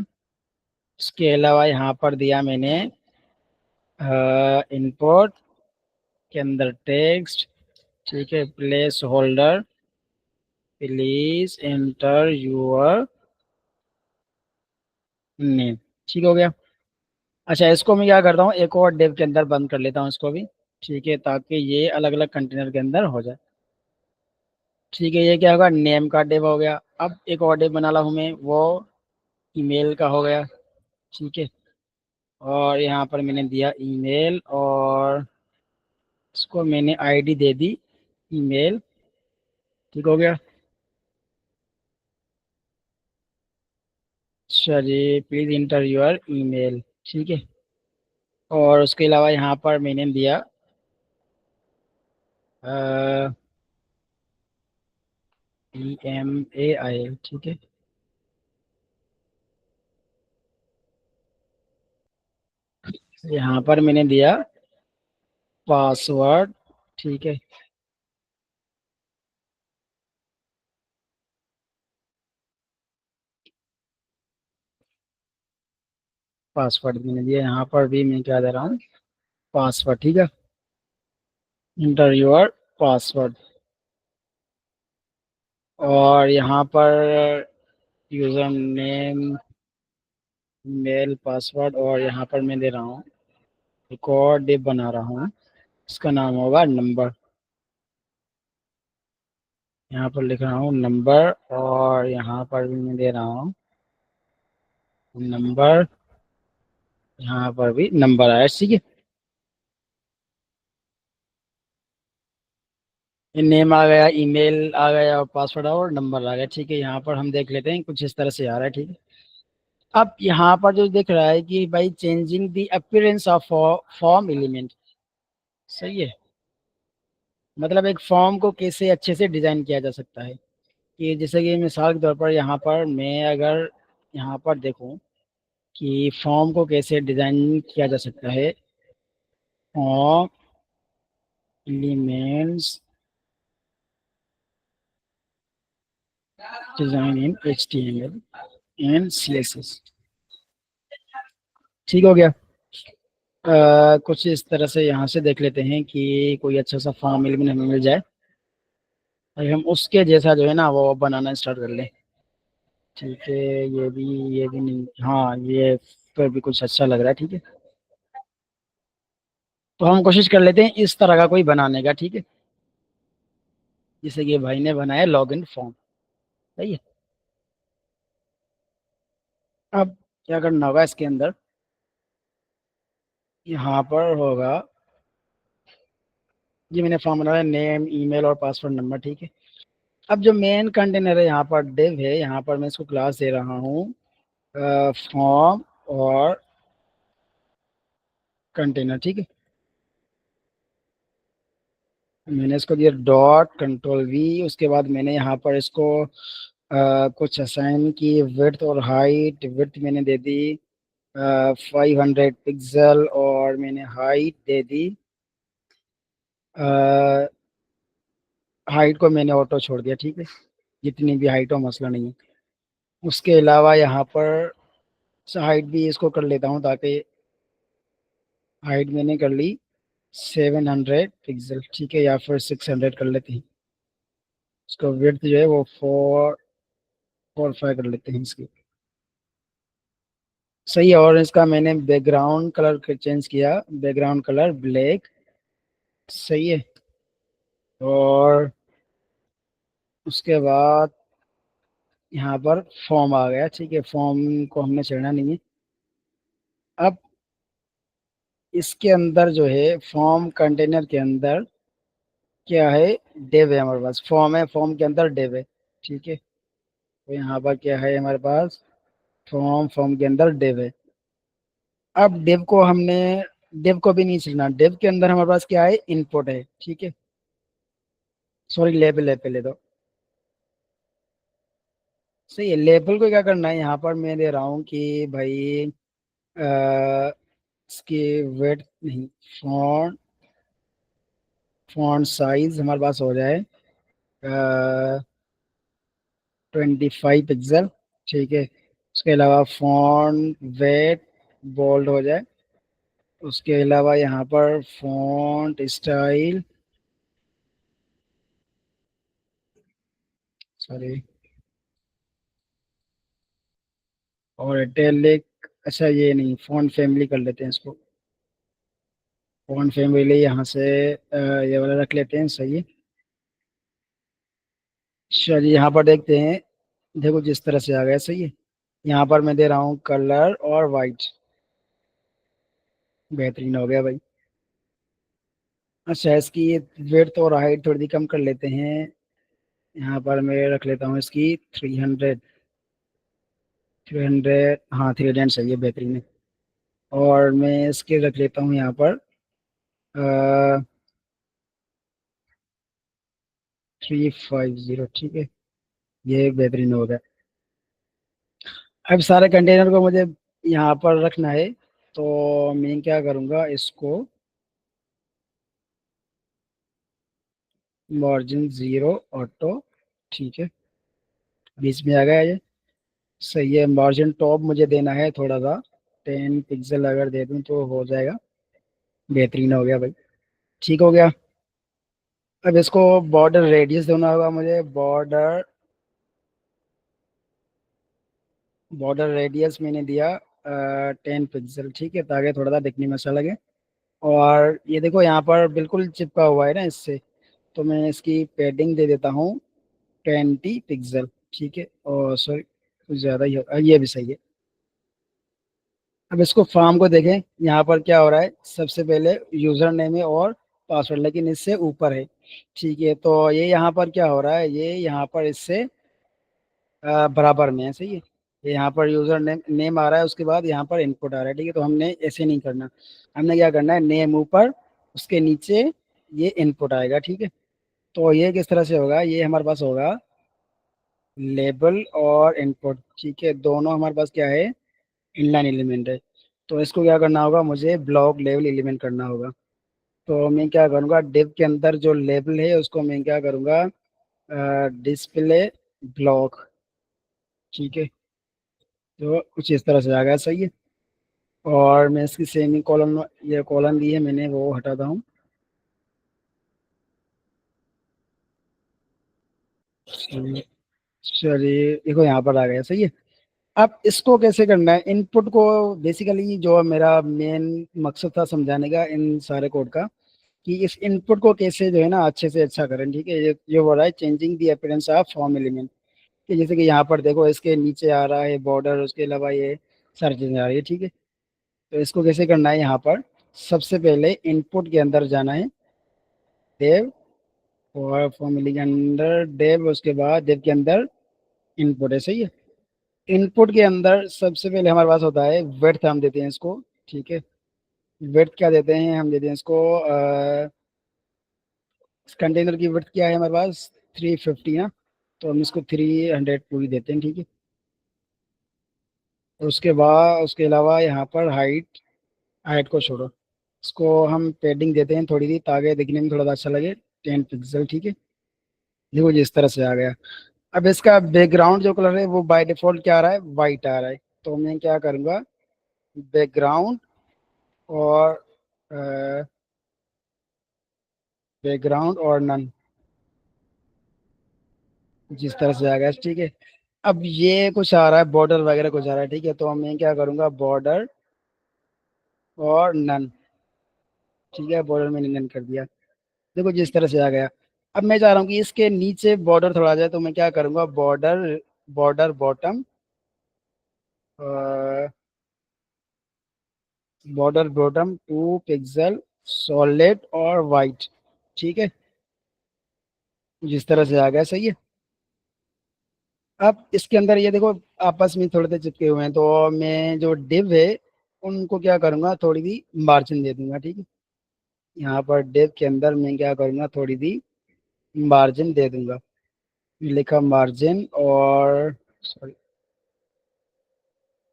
इसके अलावा यहाँ पर दिया मैंने इनपुट के अंदर टेक्स्ट, ठीक है। Placeholder, please enter your name, ठीक हो गया। अच्छा इसको मैं क्या करता हूँ, एक और डिव के अंदर बंद कर लेता हूँ इसको भी, ठीक है, ताकि ये अलग अलग कंटेनर के अंदर हो जाए, ठीक है। ये क्या होगा, नेम का डिव हो गया। अब एक और डिव बना ला हूँ मैं, वो ईमेल का हो गया, ठीक है। और यहाँ पर मैंने दिया ईमेल, और इसको मैंने आईडी दे दी ईमेल, ठीक हो गया। चलिए प्लीज इंटर योर ईमेल, ठीक है। और उसके अलावा यहाँ पर मैंने दिया EMAIL, ठीक है। यहाँ पर मैंने दिया पासवर्ड, ठीक है। पासवर्ड मैंने दिया, यहाँ पर भी मैं क्या दे रहा हूँ, पासवर्ड, ठीक है। इंटर योर पासवर्ड, और यहाँ पर यूजर नेम, मेल, पासवर्ड, और यहाँ पर मैं दे रहा हूँ एक और डिव बना रहा हूँ, इसका नाम होगा नंबर। यहाँ पर लिख रहा हूँ नंबर, और यहाँ पर भी मैं दे रहा हूँ नंबर, यहाँ पर भी नंबर आया, ठीक है। नेम आ गया, ईमेल आ गया, और पासवर्ड और नंबर आ गया, ठीक है। यहाँ पर हम देख लेते हैं, कुछ इस तरह से आ रहा है, ठीक है। अब यहाँ पर जो दिख रहा है कि भाई changing the appearance of form element, सही है। मतलब एक फॉर्म को कैसे अच्छे से डिजाइन किया जा सकता है, कि जैसे कि मिसाल के तौर पर यहाँ पर मैं अगर यहाँ पर देखूं कि फॉर्म को कैसे डिजाइन किया जा सकता है। Form elements design in HTML and CSS। ठीक हो गया। कुछ इस तरह से यहाँ से देख लेते हैं कि कोई अच्छा सा फॉर्म एलिमेंट हमें मिल जाए और हम उसके जैसा जो है ना वो बनाना स्टार्ट कर लें। ठीक है, ये भी नहीं, हाँ ये पर भी कुछ अच्छा लग रहा है। ठीक है, तो हम कोशिश कर लेते हैं इस तरह का कोई बनाने का। ठीक है, जैसे कि भाई ने बनाया लॉगिन फॉर्म। सही है। अब क्या करना होगा इसके अंदर, यहाँ पर होगा, ये मैंने फॉर्म बनाया नेम ईमेल और पासवर्ड नंबर। ठीक है, अब जो मेन कंटेनर है यहाँ पर डिव है, यहाँ पर मैं इसको क्लास दे रहा हूँ फॉर्म और कंटेनर। ठीक है, मैंने इसको दिया डॉट कंट्रोल वी, उसके बाद मैंने यहाँ पर इसको कुछ असाइन की विड्थ और हाइट। विड्थ मैंने दे दी 500 पिक्सल और मैंने हाइट दे दी, हाइट को मैंने ऑटो छोड़ दिया। ठीक है, जितनी भी हाइट हो मसला नहीं है। उसके अलावा यहाँ पर हाइट भी इसको कर लेता हूँ, ताकि हाइट मैंने कर ली 700 पिक्सल। ठीक है, या फिर 600 कर लेते हैं। उसका विड्थ जो है वो 4 5 कर लेते हैं इसकी। सही है, और इसका मैंने बैकग्राउंड कलर चेंज किया, बैकग्राउंड कलर ब्लैक। सही है, और उसके बाद यहाँ पर फॉर्म आ गया। ठीक है, फॉर्म को हमने छेड़ना नहीं है। अब इसके अंदर जो है फॉर्म कंटेनर के अंदर क्या है, डिव है हमारे पास। फॉर्म है, फॉर्म के अंदर डिव है। ठीक है, तो यहाँ पर क्या है हमारे पास, फॉर्म, फॉर्म के अंदर डिव है। अब डिव को हमने, डिव को भी नहीं छेड़ना। डिव के अंदर हमारे पास क्या है, इनपुट है। ठीक है, सॉरी लेबल है पहले तो। सही है, लेबल को क्या करना है, यहाँ पर मैं दे रहा हूँ कि भाई इसकी वेट नहीं, फॉन्ट, फॉन्ट साइज हमारे पास हो जाए 25 पिक्सल। ठीक है, उसके अलावा फॉन्ट वेट बोल्ड हो जाए। उसके अलावा यहाँ पर फॉन्ट स्टाइल, सॉरी, और इटैलिक। अच्छा ये नहीं, फॉन्ट फैमिली कर लेते हैं इसको। फॉन्ट फैमिली यहाँ से ये वाला रख लेते हैं। सही है, चलिए यहाँ पर देखते हैं। देखो जिस तरह से आ गया। सही है, यहाँ पर मैं दे रहा हूँ कलर और वाइट। बेहतरीन हो गया भाई। अच्छा, इसकी विड्थ और हाइट थोड़ी सी कम कर लेते हैं। यहाँ पर मैं रख लेता हूँ इसकी 300। 300, हाँ 300 सही है, बेहतरीन है। और मैं इसके रख लेता हूँ यहाँ पर 350। ठीक है, ये बेहतरीन हो गया। अब सारे कंटेनर को मुझे यहाँ पर रखना है, तो मैं क्या करूँगा, इसको मार्जिन 0 ऑटो। ठीक है, बीच में आ गया ये। सही है, मार्जिन टॉप मुझे देना है थोड़ा सा, 10 पिक्सल अगर दे दूं तो हो जाएगा। बेहतरीन हो गया भाई। ठीक हो गया। अब इसको बॉर्डर रेडियस देना होगा मुझे। बॉर्डर रेडियस मैंने दिया 10 पिक्सल। ठीक है, ताकि थोड़ा सा दिखने में अच्छा लगे। और ये देखो यहाँ पर बिल्कुल चिपका हुआ है ना इससे, तो मैं इसकी पैडिंग दे देता हूँ 20 पिक्सल। ठीक है, और सॉरी कुछ ज़्यादा ही ये भी सही है। अब इसको फॉर्म को देखें, यहाँ पर क्या हो रहा है, सबसे पहले यूजर नेम है और पासवर्ड, लेकिन इससे ऊपर है। ठीक है, तो ये यहाँ पर क्या हो रहा है, ये यहाँ पर इससे बराबर में है। सही है, ये यहाँ पर यूजर नेम नेम आ रहा है, उसके बाद यहाँ पर इनपुट आ रहा है। ठीक है, तो हमने ऐसे नहीं करना। हमने क्या करना है, नेम ऊपर, उसके नीचे ये इनपुट आएगा। ठीक है, तो ये किस तरह से होगा, ये हमारे पास होगा लेबल और इनपुट, ठीक है, दोनों हमारे पास क्या है, इनलाइन एलिमेंट है। तो इसको क्या करना होगा, मुझे ब्लॉक लेवल एलिमेंट करना होगा। तो मैं क्या करूँगा, डिव के अंदर जो लेबल है उसको मैं क्या करूँगा, डिस्प्ले ब्लॉक, ठीक है। तो कुछ इस तरह से आ गया, सही है। और मैं इसकी सेमी कॉलन, ये कॉलन दी है मैंने, वो हटाता हूँ। चलिए देखो यहाँ पर आ गया, सही है। अब इसको कैसे करना है, इनपुट को, बेसिकली जो मेरा मेन मकसद था समझाने का इन सारे कोड का, कि इस इनपुट को कैसे जो है ना अच्छे से अच्छा करें, ठीक है। ये बोल रहा है changing the appearance of form element, कि जैसे कि यहाँ पर देखो इसके नीचे आ रहा है बॉर्डर, उसके अलावा ये सारी चीजें आ रही है, ठीक है। तो इसको कैसे करना है, यहाँ पर सबसे पहले इनपुट के अंदर जाना है, डेव, और फॉर्म के अंदर डेव, उसके बाद डेव के अंदर इनपुट है, सही है। इनपुट के अंदर सबसे पहले हमारे पास होता है विड्थ, हम देते हैं इसको, ठीक है। विड्थ क्या देते हैं, हम देते हैं इसको कंटेनर की विड्थ क्या है हमारे पास, 350 ना, तो हम इसको 300 पूरी देते हैं, ठीक है। और उसके बाद उसके अलावा यहाँ पर हाइट, हाइट को छोड़ो, इसको हम पेडिंग देते हैं थोड़ी सी, ताकि दिखने में थोड़ा सा अच्छा लगे, 10 पिक्सल, ठीक है। देखो जी इस तरह से आ गया। अब इसका बैकग्राउंड जो कलर है वो बाय डिफॉल्ट क्या आ रहा है, वाइट आ रहा है। तो मैं क्या करूँगा, बैकग्राउंड और बैकग्राउंड और नन, जिस तरह से आ गया, ठीक है। अब ये कुछ आ रहा है, बॉर्डर वगैरह कुछ आ रहा है, ठीक है। तो मैं क्या करूँगा, बॉर्डर और नन, ठीक है, बॉर्डर मैंने नन कर दिया। देखो जिस तरह से आ गया। अब मैं चाह रहा हूँ कि इसके नीचे बॉर्डर थोड़ा आ जाए, तो मैं क्या करूँगा, border, border bottom, border bottom 2 pixel, solid और वाइट, ठीक है। जिस तरह से आ गया, सही है। अब इसके अंदर ये देखो आपस में थोड़े से चिपके हुए हैं, तो मैं जो डिव है उनको क्या करूंगा, थोड़ी सी मार्जिन दे दूंगा, ठीक है। यहाँ पर डिव के अंदर मैं क्या करूंगा, थोड़ी सी मार्जिन दे दूंगा, लिखा मार्जिन और सॉरी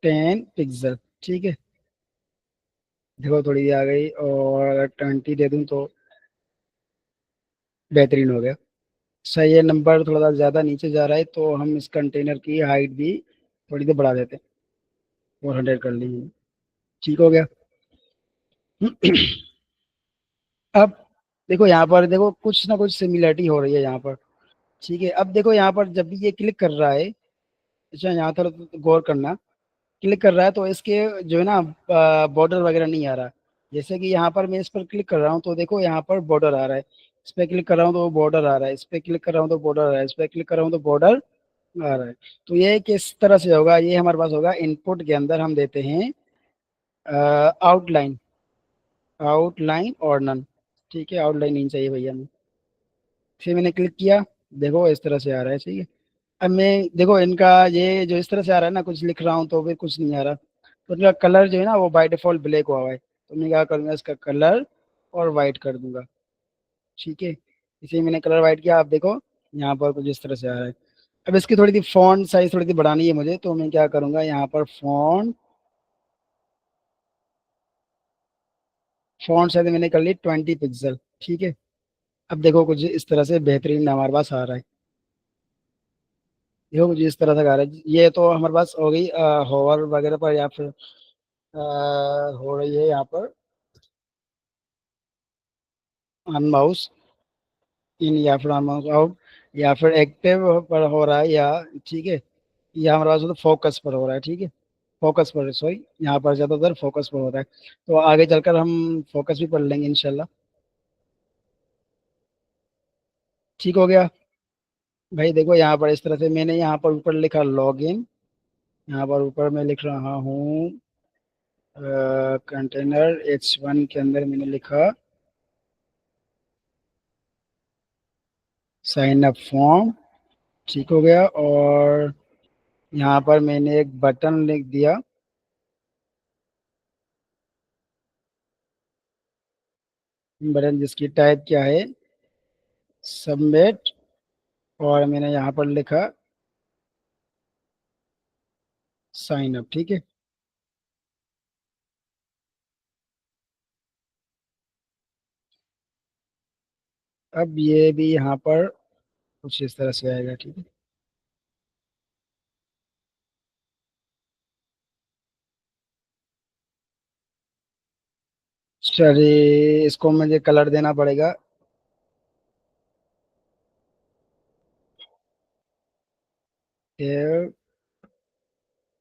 10 पिक्सल, ठीक है। देखो थोड़ी सी आ गई, और 20 दे दूं तो बेहतरीन हो गया। सही है, नंबर थोड़ा सा ज़्यादा नीचे जा रहा है, तो हम इस कंटेनर की हाइट भी थोड़ी सी बढ़ा देते हैं, 400 कर ली, ठीक हो गया। अब देखो यहाँ पर देखो कुछ ना कुछ सिमिलरिटी हो रही है यहाँ पर, ठीक है। अब देखो यहाँ पर जब भी ये क्लिक कर रहा है, अच्छा यहाँ पर गौर करना, क्लिक कर रहा है तो इसके जो है ना बॉर्डर वगैरह नहीं आ रहा। जैसे कि यहाँ पर मैं इस पर क्लिक कर रहा हूँ तो देखो यहाँ पर बॉर्डर आ रहा है, इस पर क्लिक कर रहा हूँ तो बॉर्डर आ रहा है, इस पर क्लिक कर रहा हूँ तो बॉर्डर आ रहा है, इस पर क्लिक कर रहा हूँ तो बॉर्डर आ रहा है। तो ये किस तरह से होगा, ये हमारे पास होगा इनपुट के अंदर हम देते हैं आउटलाइन, आउटलाइन और नन, ठीक है। आउटलाइन नहीं चाहिए भैया हमें। फिर मैंने क्लिक किया, देखो इस तरह से आ रहा है, सही है। अब मैं देखो इनका ये जो इस तरह से आ रहा है ना, कुछ लिख रहा हूँ तो फिर कुछ नहीं आ रहा, तो इनका कलर जो है ना वो बाय डिफॉल्ट ब्लैक हुआ हुआ है। तो मैं क्या करूँगा, इसका कलर और वाइट कर दूंगा, ठीक है। इसे मैंने कलर वाइट किया, आप देखो यहाँ पर कुछ इस तरह से आ रहा है। अब इसकी थोड़ी सी फॉन्ट साइज थोड़ी सी बढ़ानी है मुझे, तो मैं क्या करूँगा, यहाँ पर फॉन्ट, फॉन्ट साइज मैंने कर ली 20 पिक्सल, ठीक है। अब देखो कुछ इस तरह से बेहतरीन हमारे पास आ रहा है, देखो कुछ इस तरह से आ रहा है। ये तो हमारे पास हो गई होवर वगैरह पर, या फिर हो रही है यहाँ पर ऑन माउस इन, या फिर ऑन माउस आउट, या फिर एक्टिव पर हो रहा है, या ठीक है, या हमारे पास तो फोकस पर हो रहा है, ठीक है। फोकस पर, सॉरी, यहाँ पर ज़्यादातर फोकस पर हो रहा है। तो आगे चलकर हम फोकस भी पढ़ लेंगे इंशाल्लाह, ठीक हो गया। भाई देखो यहाँ पर इस तरह से मैंने यहाँ पर ऊपर लिखा लॉगिन, यहाँ पर ऊपर मैं लिख रहा हूँ कंटेनर H1 के अंदर मैंने लिखा साइन अप फॉर्म, ठीक हो गया। और यहाँ पर मैंने एक बटन लिख दिया, बटन जिसकी टाइप क्या है, सबमिट, और मैंने यहाँ पर लिखा साइन अप, ठीक है। अब ये भी यहाँ पर कुछ इस तरह से आएगा, ठीक है। चलिए, इसको मुझे कलर देना पड़ेगा। ये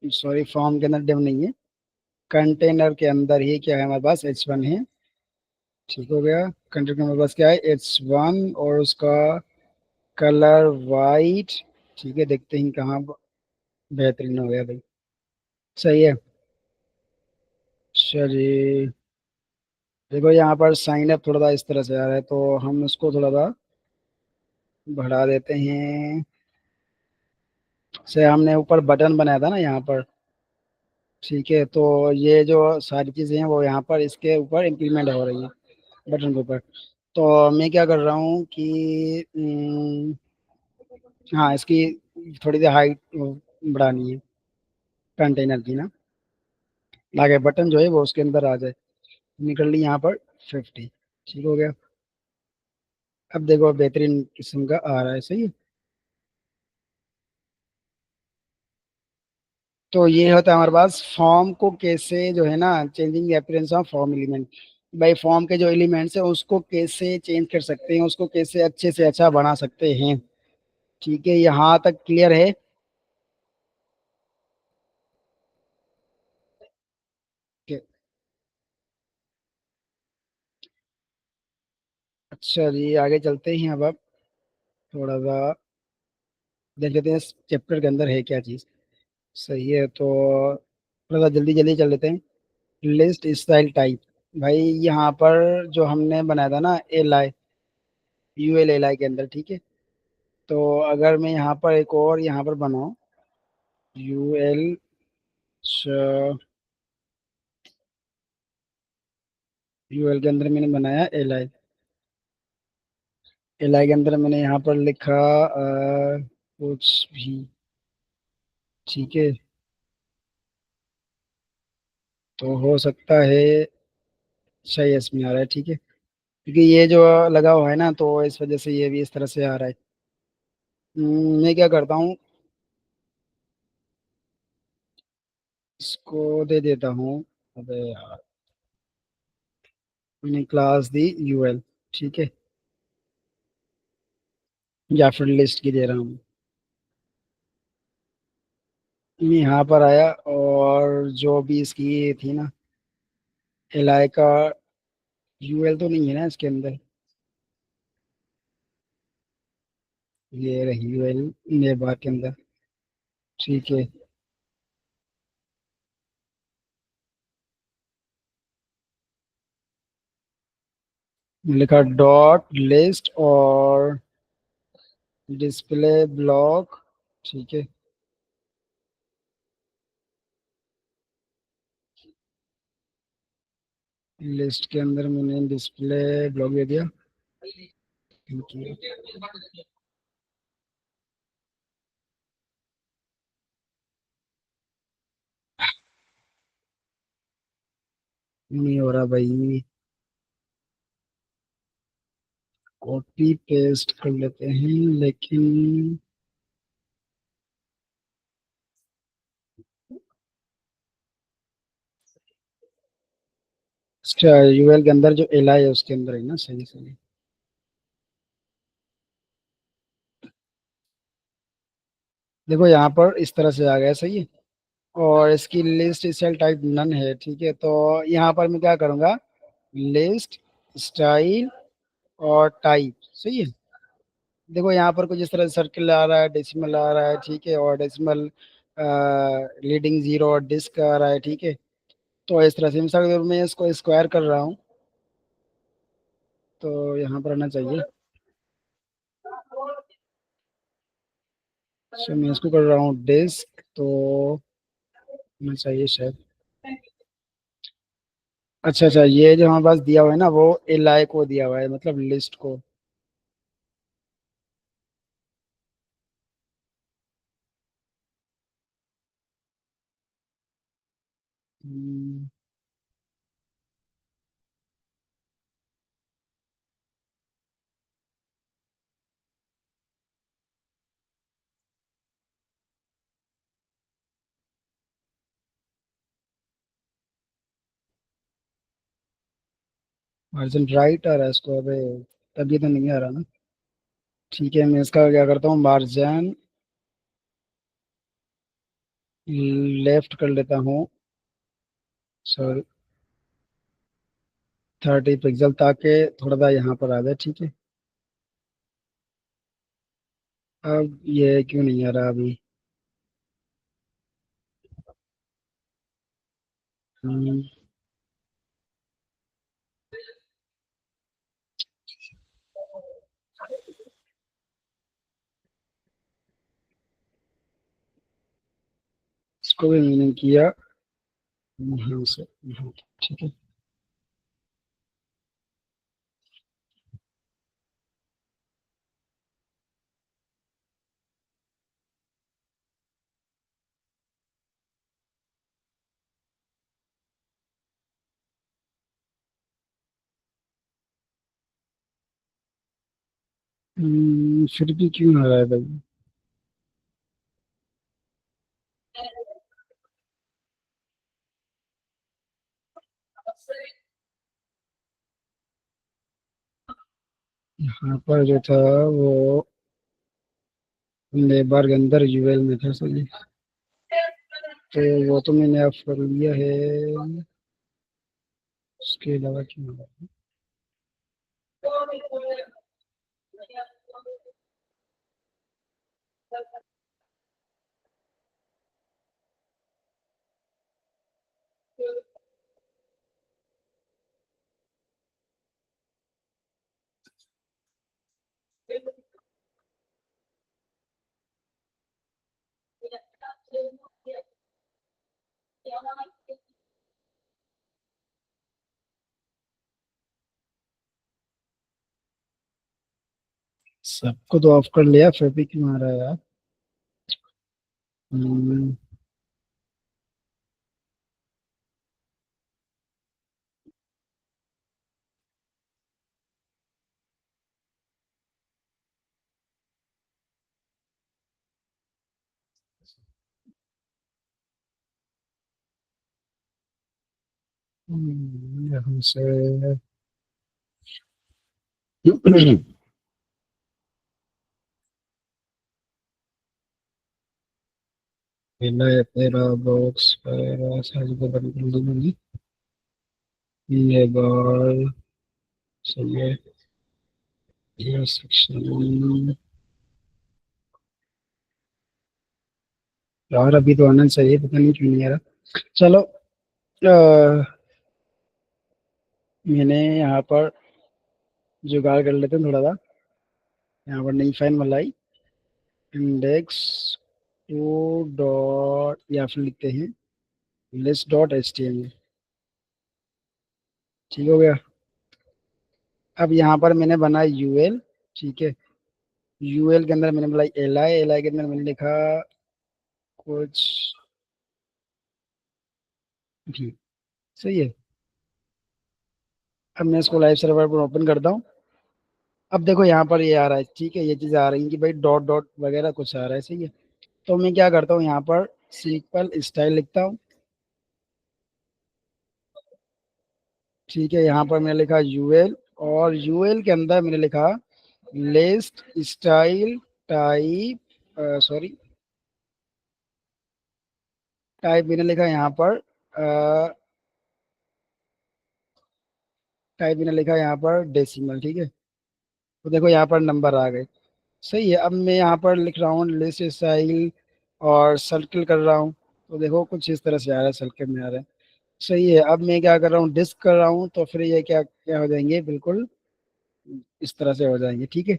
सॉरी, फॉर्म के अंदर डिव नहीं है, कंटेनर के अंदर ही क्या है हमारे पास, H1 है। ठीक हो गया। कंटेनर के हमारे पास क्या है, H1, और उसका कलर वाइट। ठीक है, देखते हैं कहाँ बेहतरीन हो गया भाई। सही है। चलिए, देखो यहाँ पर साइन अप थोड़ा सा इस तरह से आ रहा है, तो हम उसको थोड़ा सा बढ़ा देते हैं। से हमने ऊपर बटन बनाया था ना यहाँ पर, ठीक है, तो ये जो सारी चीजें हैं वो यहाँ पर इसके ऊपर इम्प्लीमेंट हो रही हैं, बटन के ऊपर। तो मैं क्या कर रहा हूँ कि हाँ, इसकी थोड़ी सी हाइट बढ़ानी है कंटेनर की ना, ताकि बटन जो है वो उसके अंदर आ जाए। निकल ली यहाँ पर 50। ठीक हो गया। अब देखो बेहतरीन किस्म का आ रहा है, सही है। तो ये होता है हमारे पास फॉर्म को कैसे जो है ना, changing appearance of form element. भाई फॉर्म के जो एलिमेंट्स है उसको कैसे चेंज कर सकते हैं, उसको कैसे अच्छे से अच्छा बना सकते हैं। ठीक है, यहाँ तक क्लियर है। कि- अच्छा जी, आगे चलते हैं। अब थोड़ा सा देख लेते हैं इस चैप्टर के अंदर है क्या चीज़। सही है, तो थोड़ा सा जल्दी जल्दी चल लेते हैं। List style type. भाई यहाँ पर जो हमने बनाया था ना, UL के अंदर, ठीक है। तो अगर मैं यहाँ पर एक और यहाँ पर बनाऊँ, UL, UL के अंदर मैंने बनाया एल आई के अंदर मैंने यहाँ पर लिखा कुछ भी, ठीक है। तो हो सकता है सही इसमें आ रहा है, ठीक है, क्योंकि ये जो लगा हुआ है ना, तो इस वजह से ये भी इस तरह से आ रहा है। मैं क्या करता हूँ, इसको दे देता हूँ। अबे यार, मैंने क्लास दी UL, ठीक है, या फिर लिस्ट की दे रहा हूँ। मैं यहाँ पर आया, और जो भी इसकी ये थी ना, एल आई का UL तो नहीं है ना इसके अंदर, ये रही UL मेरे बार के अंदर, ठीक है। लिखा डॉट लिस्ट और डिस्प्ले ब्लॉक, ठीक है। लिस्ट के अंदर मैंने डिस्प्ले ब्लॉक दे दिया, ठीक है। नहीं हो रहा भाई, कॉपी पेस्ट कर लेते हैं, लेकिन इसका UL के अंदर जो LI है उसके अंदर है ना, सही सही। देखो यहाँ पर इस तरह से आ गया, सही है। और इसकी लिस्ट स्टाइल टाइप नन है, ठीक है। तो यहाँ पर मैं क्या करूँगा, लिस्ट स्टाइल और टाइप, सही है। देखो यहाँ पर कुछ इस तरह सर्कल आ रहा है, डेसिमल आ रहा है, ठीक है, और डेसिमल लीडिंग जीरो और डिस्क आ रहा है, ठीक है। तो इस तरह से मिसाल के तौर पे मैं इसको स्क्वायर कर रहा हूँ, तो यहाँ पर आना चाहिए। तो मैं इसको कर रहा हूँ डिस्क, तो होना चाहिए शायद। अच्छा अच्छा, ये जो हमारे पास दिया हुआ है ना, वो LI को दिया हुआ है, मतलब लिस्ट को। मार्जिन राइट आ रहा है इसको, अबे तभी तो नहीं आ रहा ना। ठीक है, मैं इसका क्या करता हूँ, मार्जिन लेफ्ट कर लेता हूँ, सॉरी 30 पिक्सल, ताकि थोड़ा सा यहाँ पर आ जाए। ठीक है, अब ये क्यों नहीं आ रहा अभी। हम्म, इसको भी मैंने किया यहाँ से यहाँ। ठीक है। फिर भी क्यों आ रहा है भाई। यहाँ पर जो था वो लेबर के अंदर यूएल में था सही। तो वो तो मैंने अब कर लिया है, उसके अलावा क्यों आ रहा है। सबको तो ऑफ कर लिया, फिर भी क्यों आ रहा है यार। हम्म, यहाँ से पहला है तेरा बॉक्स वगैरह सारी को बंद कर दी मैंने। ये बॉल सही है। ये सेक्शन यार अभी तो आना चाहिए, पता नहीं क्यों नहीं आ रहा। चलो, मैंने यहाँ पर जुगाड़ कर लेते हैं थोड़ा सा। यहाँ पर नई फाइल मलाई इंडेक्स टू डॉट, या फिर लिखते हैं list dot H T M L. ठीक हो गया। अब यहाँ पर मैंने बनाया यूएल। ठीक है, यूएल के अंदर मैंने बनाई एल आई, एल आई के अंदर मैंने लिखा कुछ भी। सही है। अब मैं इसको लाइव सर्वर पर ओपन करता हूँ। अब देखो यहाँ पर ये आ रहा है। ठीक है, ये चीज़ आ रही है कि भाई डॉट डॉट वगैरह कुछ आ रहा है। सही है, तो मैं क्या करता हूँ, यहाँ पर सिंपल स्टाइल लिखता हूँ। ठीक है, यहाँ पर मैंने लिखा यूएल, और यूएल के अंदर मैंने लिखा list style type, sorry type मैंने लिखा यहाँ पर, टाइप मैंने लिखा यहाँ पर डेसिमल। ठीक है, तो देखो यहाँ पर नंबर आ गए। सही है, अब मैं यहाँ पर लिख रहा हूँ लिस्ट स्टाइल और सर्किल कर रहा हूँ, तो देखो कुछ इस तरह से आ रहा है, सर्किल में आ रहा है। सही है, अब मैं क्या कर रहा हूँ, डिस्क कर रहा हूँ, तो फिर ये क्या क्या हो जाएंगे, बिल्कुल इस तरह से हो जाएंगे। ठीक है।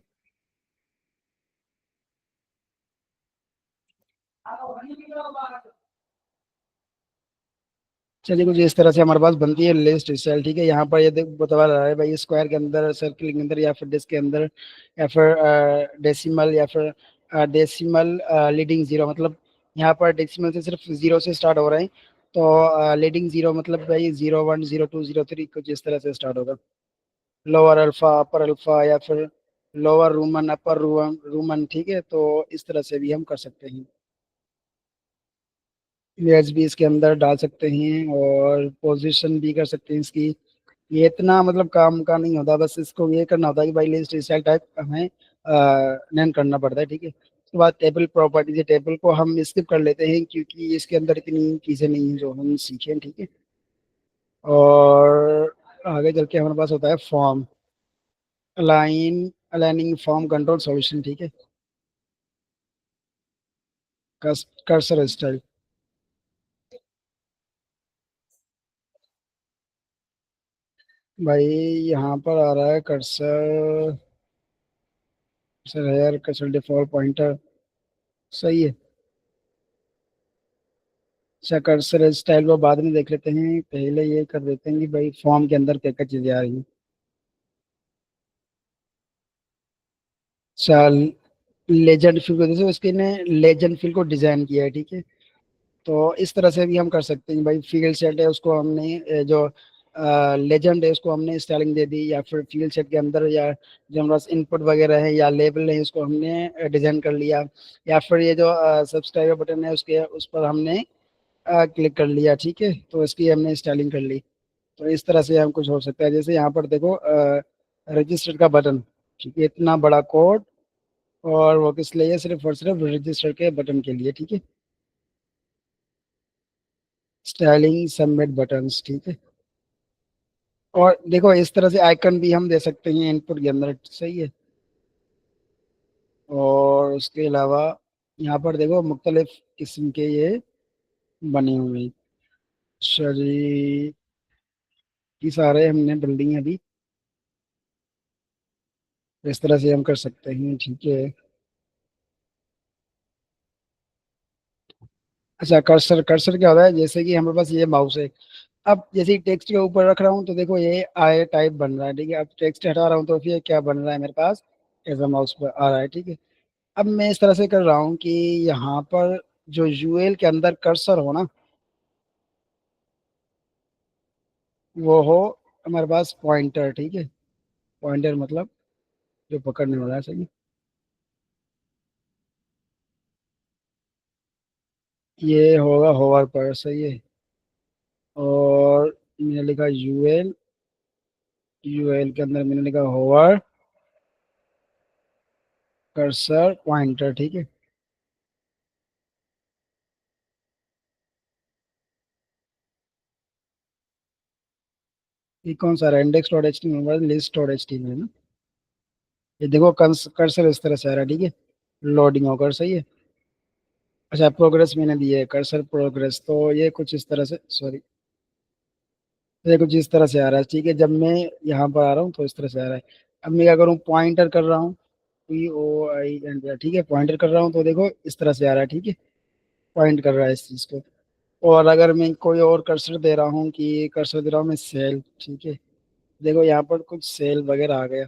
चलिए, कुछ इस तरह से हमारे पास बनती है लिस्ट स्टाइल। ठीक है, यहाँ पर ये देख बता रहा है भाई स्क्वायर के अंदर, सर्किल के अंदर, या फिर डिस्क के अंदर, या फिर डेसिमल, या फिर डेसिमल लीडिंग जीरो, मतलब यहाँ पर डेसिमल से सिर्फ जीरो से स्टार्ट हो रहे हैं, तो लीडिंग जीरो मतलब भाई 01 02 03 कुछ इस तरह से स्टार्ट होगा। लोअर अल्फा अपर अल्फा, या फिर लोअर रूमन अपर रूमन, ठीक है, तो इस तरह से भी हम कर सकते हैं। इमेज भी इसके अंदर डाल सकते हैं और पोजीशन भी कर सकते हैं इसकी। ये इतना मतलब काम का नहीं होता, बस इसको ये करना होता है कि भाई लिस्ट स्टाइल टाइप हमें नेम करना पड़ता है, ठीक है। उसके बाद टेबल प्रॉपर्टीज है, टेबल को हम स्किप कर लेते हैं क्योंकि इसके अंदर इतनी चीज़ें नहीं हैं जो हम सीखें, ठीक है। और आगे चल के हमारे पास होता है form, aligning form control solution, ठीक है। कर्सर स्टाइल, भाई यहाँ पर आ रहा है cursor, cursor here, cursor default pointer, सही है। अच्छा, कर्सर स्टाइल वो बाद में देख लेते हैं, पहले ये कर देते हैं कि भाई फॉर्म के अंदर क्या क्या चीजें आ रही हैं। चल, लेजेंड फिल को जैसे उसके ने लेजेंड फिल को डिजाइन किया है, ठीक है। तो इस तरह से भी हम कर सकते हैं भाई, फील्ड सेट है उसको हमने जो लेजेंड है उसको हमने स्टाइलिंग दे दी, या फिर फील्ड सेट के अंदर या जो हमारे पास इनपुट वगैरह है या लेबल है उसको हमने डिजाइन कर लिया, या फिर ये जो सब्सक्राइब बटन है उसके उस पर हमने क्लिक कर लिया, ठीक है, तो इसकी हमने स्टाइलिंग कर ली। तो इस तरह से हम कुछ हो सकता है, जैसे यहाँ पर देखो रजिस्टर का बटन, ठीक है, इतना बड़ा कोड, और वो किस लिए है, सिर्फ और सिर्फ रजिस्टर के बटन के लिए, ठीक है। स्टाइलिंग सबमिट बटन्स, ठीक है। और देखो इस तरह से आइकन भी हम दे सकते हैं इनपुट के अंदर, सही है। और उसके अलावा यहाँ पर देखो मुख्तलिफ किस्म के ये बने हुए हैं। शरी की सारे हमने बिल्डिंग अभी इस तरह से हम कर सकते हैं, ठीक है। अच्छा, कर्सर, कर्सर क्या होता है, जैसे कि हमारे पास ये माउस है, अब जैसे टेक्स्ट के ऊपर रख रहा हूँ तो देखो ये आई टाइप बन रहा है, ठीक है। अब टेक्स्ट हटा रहा हूँ तो फिर क्या बन रहा है मेरे पास, एज माउस पर आ रहा है, ठीक है। अब मैं इस तरह से कर रहा हूँ कि यहाँ पर जो यूएल के अंदर कर्सर हो ना, वो हो हमारे पास पॉइंटर, ठीक है। पॉइंटर मतलब जो पकड़ने वाला है, सही। ये होगा होवर पर, सही है। और मैंने लिखा यूएल, यूएल के अंदर मैंने लिखा होवर कर्सर पॉइंटर, ठीक है। ये कौन सा रहा, index dot H T M, list dot H T M है ना। ये देखो कर्सर इस तरह से आ रहा है, ठीक है, लोडिंग होकर, सही है। अच्छा, प्रोग्रेस मैंने दी है, कर्सर प्रोग्रेस, तो ये कुछ इस तरह से, सॉरी, ये कुछ इस तरह से आ रहा है, ठीक है। जब मैं यहाँ पर आ रहा हूँ तो इस तरह से आ रहा है। अब मैं क्या करूँ, पॉइंटर कर रहा हूँ, POINT, ठीक है, पॉइंटर कर रहा हूँ तो देखो इस तरह से आ रहा है, ठीक है, पॉइंट कर रहा है इस चीज़ को। और अगर मैं कोई और कर्सर दे रहा हूँ, कि कर्सर दे रहा हूँ मैं सेल, ठीक है, देखो यहाँ पर कुछ सेल वगैरह आ गया।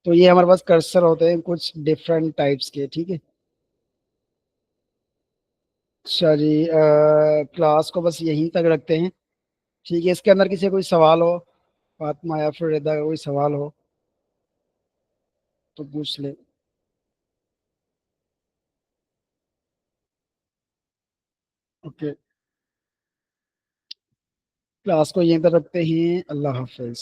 तो ये हमारे पास कर्सर होते हैं कुछ डिफरेंट टाइप्स के, ठीक है। अच्छा जी, क्लास को बस यहीं तक रखते हैं, ठीक है। इसके अंदर किसी का कोई सवाल हो, फातिमा या फिर रिदा का कोई सवाल हो तो पूछ ले। ओके, क्लास को यहीं तक रखते हैं, अल्लाह हाफिज।